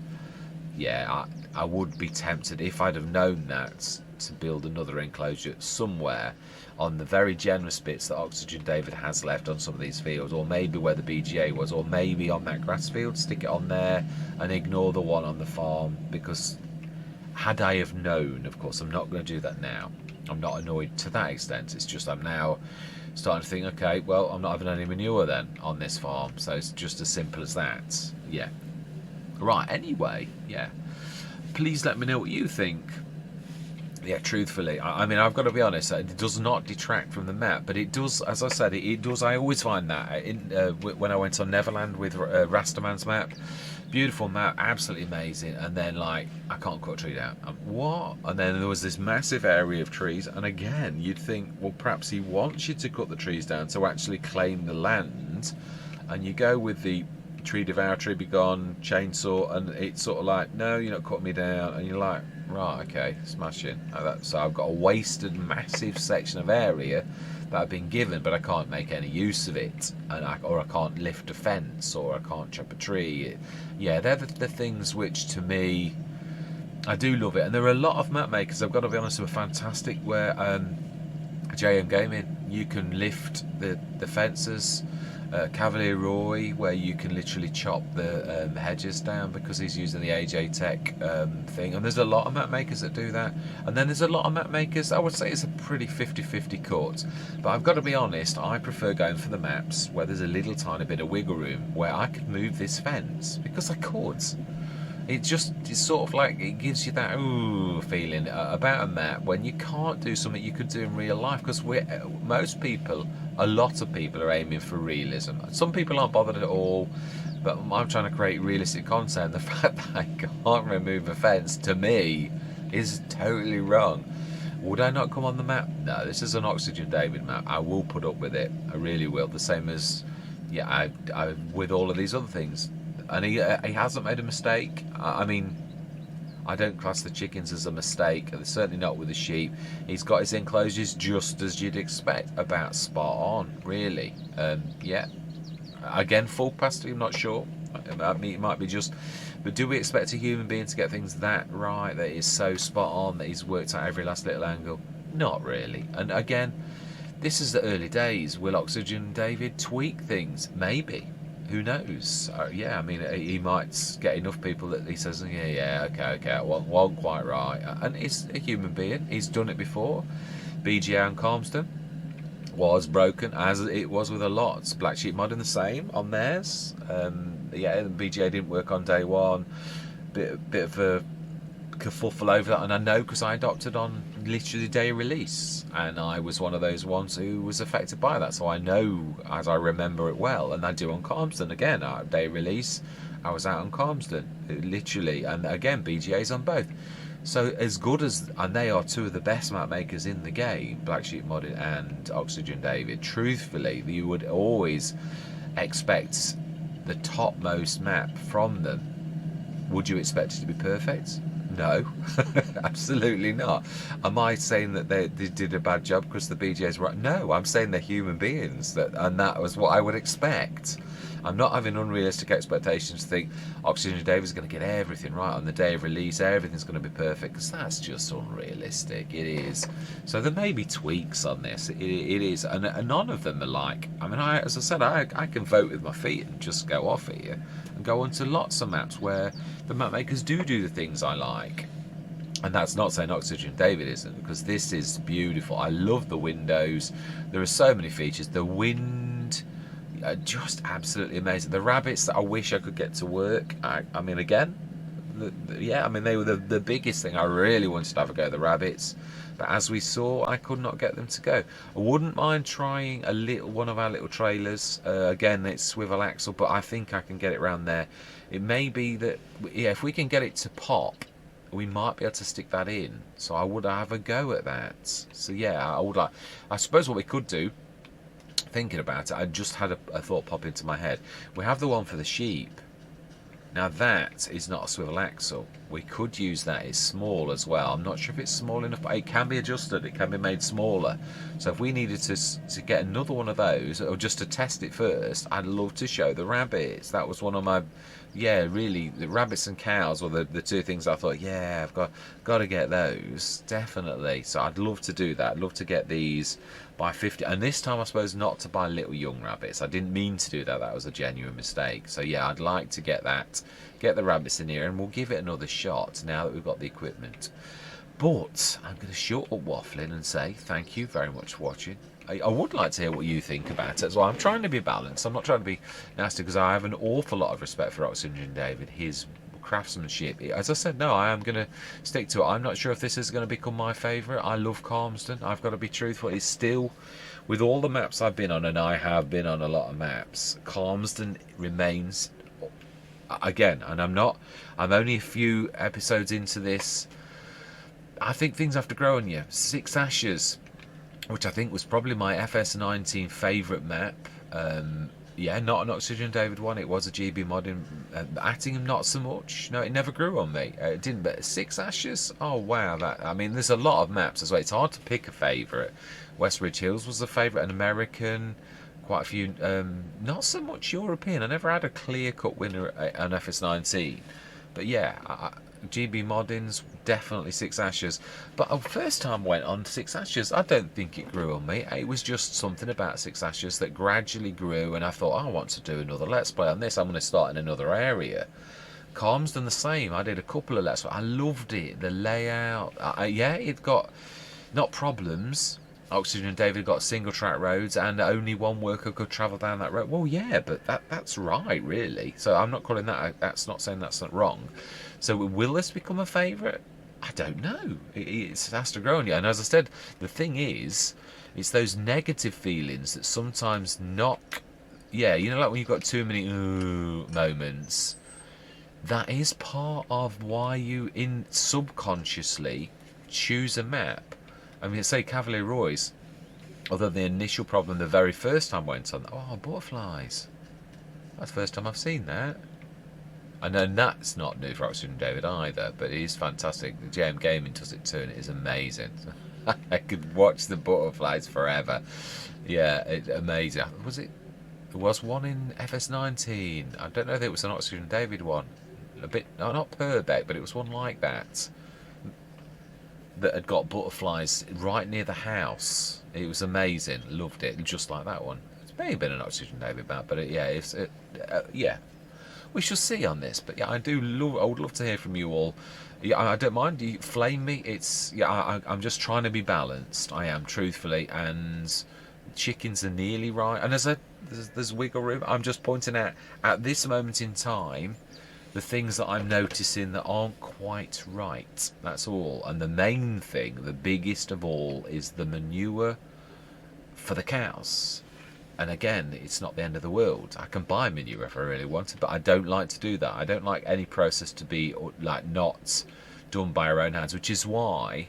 S1: yeah, I would be tempted, if I'd have known that, to build another enclosure somewhere on the very generous bits that Oxygen David has left on some of these fields, or maybe where the BGA was, or maybe on that grass field, stick it on there and ignore the one on the farm, because had I have known, of course, I'm not going to do that now. I'm not annoyed to that extent. It's just I'm now starting to think, okay, well, I'm not having any manure then on this farm. So it's just as simple as that. Yeah. Right, anyway, yeah. Please let me know what you think. Yeah, truthfully, I mean, I've got to be honest, it does not detract from the map, but it does, as I said, it does, I always find that when I went on Neverland with Rastaman's map, beautiful map, absolutely amazing, and then like, I can't cut a tree down. What? And then there was this massive area of trees, and again, you'd think, well, perhaps he wants you to cut the trees down to actually claim the land, and you go with the tree devour, tree be gone, chainsaw, and it's sort of like, no, you're not cutting me down, and you're like, right, okay, smashing. So I've got a wasted massive section of area that I've been given, but I can't make any use of it, and or I can't lift a fence, or I can't chop a tree. Yeah, they're the things which, to me, I do love it. And there are a lot of map makers, I've got to be honest, who are fantastic, where JM Gaming, you can lift the fences. Cavalier Roy, where you can literally chop the hedges down because he's using the AJ Tech thing, and there's a lot of map makers that do that. And then there's a lot of map makers, I would say it's a pretty 50-50 court, but I've got to be honest, I prefer going for the maps where there's a little tiny bit of wiggle room, where I could move this fence, because I could. It's sort of like, it gives you that ooh feeling about a map when you can't do something you could do in real life, because a lot of people are aiming for realism. Some people aren't bothered at all, but I'm trying to create realistic content. The fact that I can't remove a fence, to me, is totally wrong. Would I not come on the map? No, this is an Oxygen David map. I will put up with it. I really will. The same as, yeah, I with all of these other things. And he hasn't made a mistake. I mean, I don't class the chickens as a mistake, and certainly not with the sheep. He's got his enclosures just as you'd expect, about spot on, really. Yeah. Again, full capacity, I'm not sure. It might be just... But do we expect a human being to get things that right, that is so spot on, that he's worked out every last little angle? Not really. And again, this is the early days. Will Oxygen David tweak things? Maybe. Who knows? Yeah, I mean, he might get enough people that he says, yeah, okay, I wasn't quite right. And he's a human being. He's done it before. BGA and Calmston was broken, as it was with a lot. Black Sheep Mod in the same on theirs. Yeah, BGA didn't work on day one. Bit of a kerfuffle over that, and I know because I adopted on literally day of release, and I was one of those ones who was affected by that, so I know, as I remember it well. And I do on Calmston again, day of release, I was out on Calmston literally, and again BGA's on both. So as good as, and they are two of the best map makers in the game, Black Sheep Modded and Oxygen David, truthfully you would always expect the topmost map from them. Would you expect it to be perfect? No, absolutely not. Am I saying that they did a bad job because the BJs were right? No, I'm saying they're human beings, and that was what I would expect. I'm not having unrealistic expectations to think Oxygen David's going to get everything right on the day of release, everything's going to be perfect, because that's just unrealistic. It is. So there may be tweaks on this. It is, and none of them are like. I mean, as I said, I can vote with my feet and just go off here and go onto lots of maps where the map makers do the things I like. And that's not saying Oxygen David isn't, because this is beautiful. I love the windows. There are so many features. The wind, just absolutely amazing. The rabbits that I wish I could get to work. I mean, again, yeah, I mean, they were the biggest thing. I really wanted to have a go at the rabbits. But as we saw, I could not get them to go. I wouldn't mind trying one of our little trailers. Again, it's swivel axle, but I think I can get it around there. It may be that, yeah, if we can get it to pop, we might be able to stick that in. So I would have a go at that. So yeah, I would like. I suppose what we could do, thinking about it, I just had a thought pop into my head. We have the one for the sheep. Now that is not a swivel axle. We could use that. It's small as well. I'm not sure if it's small enough, but it can be adjusted. It can be made smaller. So if we needed to get another one of those, or just to test it first, I'd love to show the rabbits. That was one of my, yeah, really, the rabbits and cows were the two things I thought, yeah, I've got to get those, definitely. So I'd love to do that. I'd love to get these by 50, and this time I suppose not to buy little young rabbits. I didn't mean to do that. That was a genuine mistake. So yeah, I'd like to get that, get the rabbits in here, and we'll give it another shot now that we've got the equipment. But I'm going to shut up waffling and say thank you very much for watching. I would like to hear what you think about it as well. I'm trying to be balanced. I'm not trying to be nasty, because I have an awful lot of respect for Oxygen David, his craftsmanship. As I said, no, I am going to stick to it. I'm not sure if this is going to become my favourite. I love Calmsden. I've got to be truthful. It's still, with all the maps I've been on, and I have been on a lot of maps, Calmsden remains, again, and I'm only a few episodes into this. I think things have to grow on you. Six Ashes, which I think was probably my FS19 favourite map. Yeah, not an Oxygen David one. It was a GB mod in Attingham, not so much. No, it never grew on me. It didn't. But Six Ashes, oh wow! I mean, there's a lot of maps as well. It's hard to pick a favourite. Westridge Hills was a favourite, an American. Quite a few, not so much European. I never had a clear-cut winner on FS19. But yeah, GB Moddings, definitely Six Ashes. But the first time I went on Six Ashes, I don't think it grew on me. It was just something about Six Ashes that gradually grew, and I thought, I want to do another Let's Play on this. I'm going to start in another area. Calmsden the same. I did a couple of Let's Play. I loved it. The layout. Yeah, it got, not problems. Oxygen David got single track roads and only one worker could travel down that road. Well, yeah, but that's right, really. So I'm not calling that, that's not saying that's not wrong. So will this become a favourite? I don't know. It has to grow on you. And as I said, the thing is, it's those negative feelings that sometimes knock, yeah, you know, like when you've got too many moments. That is part of why you subconsciously choose a map. I mean, say Cavalier Roy's, although the initial problem the very first time went on, oh, butterflies. That's the first time I've seen that. And then that's not new for Oxygen David either, but it is fantastic. The JM Gaming does it too, and it is amazing. I could watch the butterflies forever. Yeah, it's amazing. There was one in FS19. I don't know if it was an Oxygen David one. A bit, no, not Purbeck, but it was one like that. That had got butterflies right near the house. It was amazing. Loved it. Just like that one. It's maybe been an Oxygen David map, but yeah, yeah. We shall see on this. But yeah, I would love to hear from you all. Yeah, I don't mind. You flame me. It's yeah. I'm just trying to be balanced. I am, truthfully, and chickens are nearly right. And there's wiggle room. I'm just pointing out at this moment in time the things that I'm noticing that aren't quite right. That's all. And the main thing, the biggest of all, is the manure for the cows. And again, it's not the end of the world. I can buy manure if I really want to, but I don't like to do that. I don't like any process to be like not done by our own hands, which is why,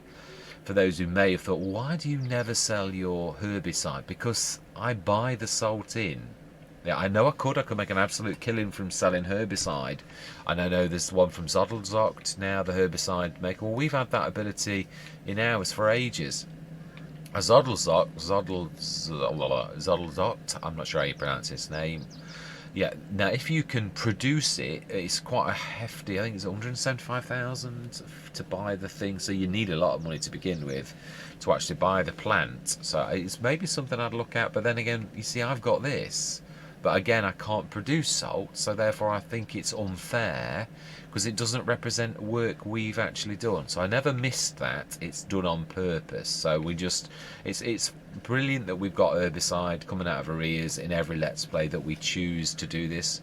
S1: for those who may have thought, why do you never sell your herbicide? Because I buy the salt in. Yeah, I know I could make an absolute killing from selling herbicide. And I know there's one from Zodelzoct now, the herbicide maker. Well, we've had that ability in ours for ages. A Zodelzoct, I'm not sure how you pronounce his name. Yeah, now if you can produce it, it's quite a hefty, I think it's 175,000 to buy the thing, so you need a lot of money to begin with to actually buy the plant. So it's maybe something I'd look at, but then again, you see, I've got this. But again, I can't produce salt, so therefore I think it's unfair because it doesn't represent work we've actually done. So I never missed that. It's done on purpose. So we just, it's brilliant that we've got herbicide coming out of our ears in every Let's Play that we choose to do this.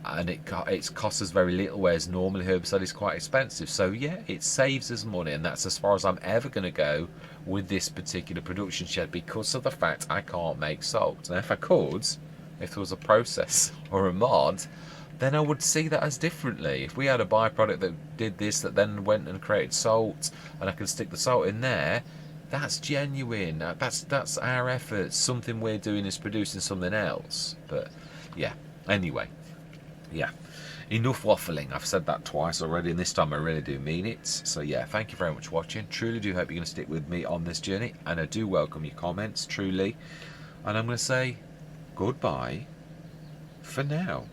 S1: And it costs us very little, whereas normally herbicide is quite expensive. So yeah, it saves us money, and that's as far as I'm ever going to go with this particular production shed because of the fact I can't make salt. Now if I could, if there was a process or a mod, then I would see that as differently. If we had a byproduct that did this, that then went and created salt, and I could stick the salt in there, that's genuine. That's our efforts. Something we're doing is producing something else. But yeah, anyway, yeah, enough waffling. I've said that twice already, and this time I really do mean it. So yeah, thank you very much for watching. Truly do hope you're going to stick with me on this journey, and I do welcome your comments, truly. And I'm going to say goodbye for now.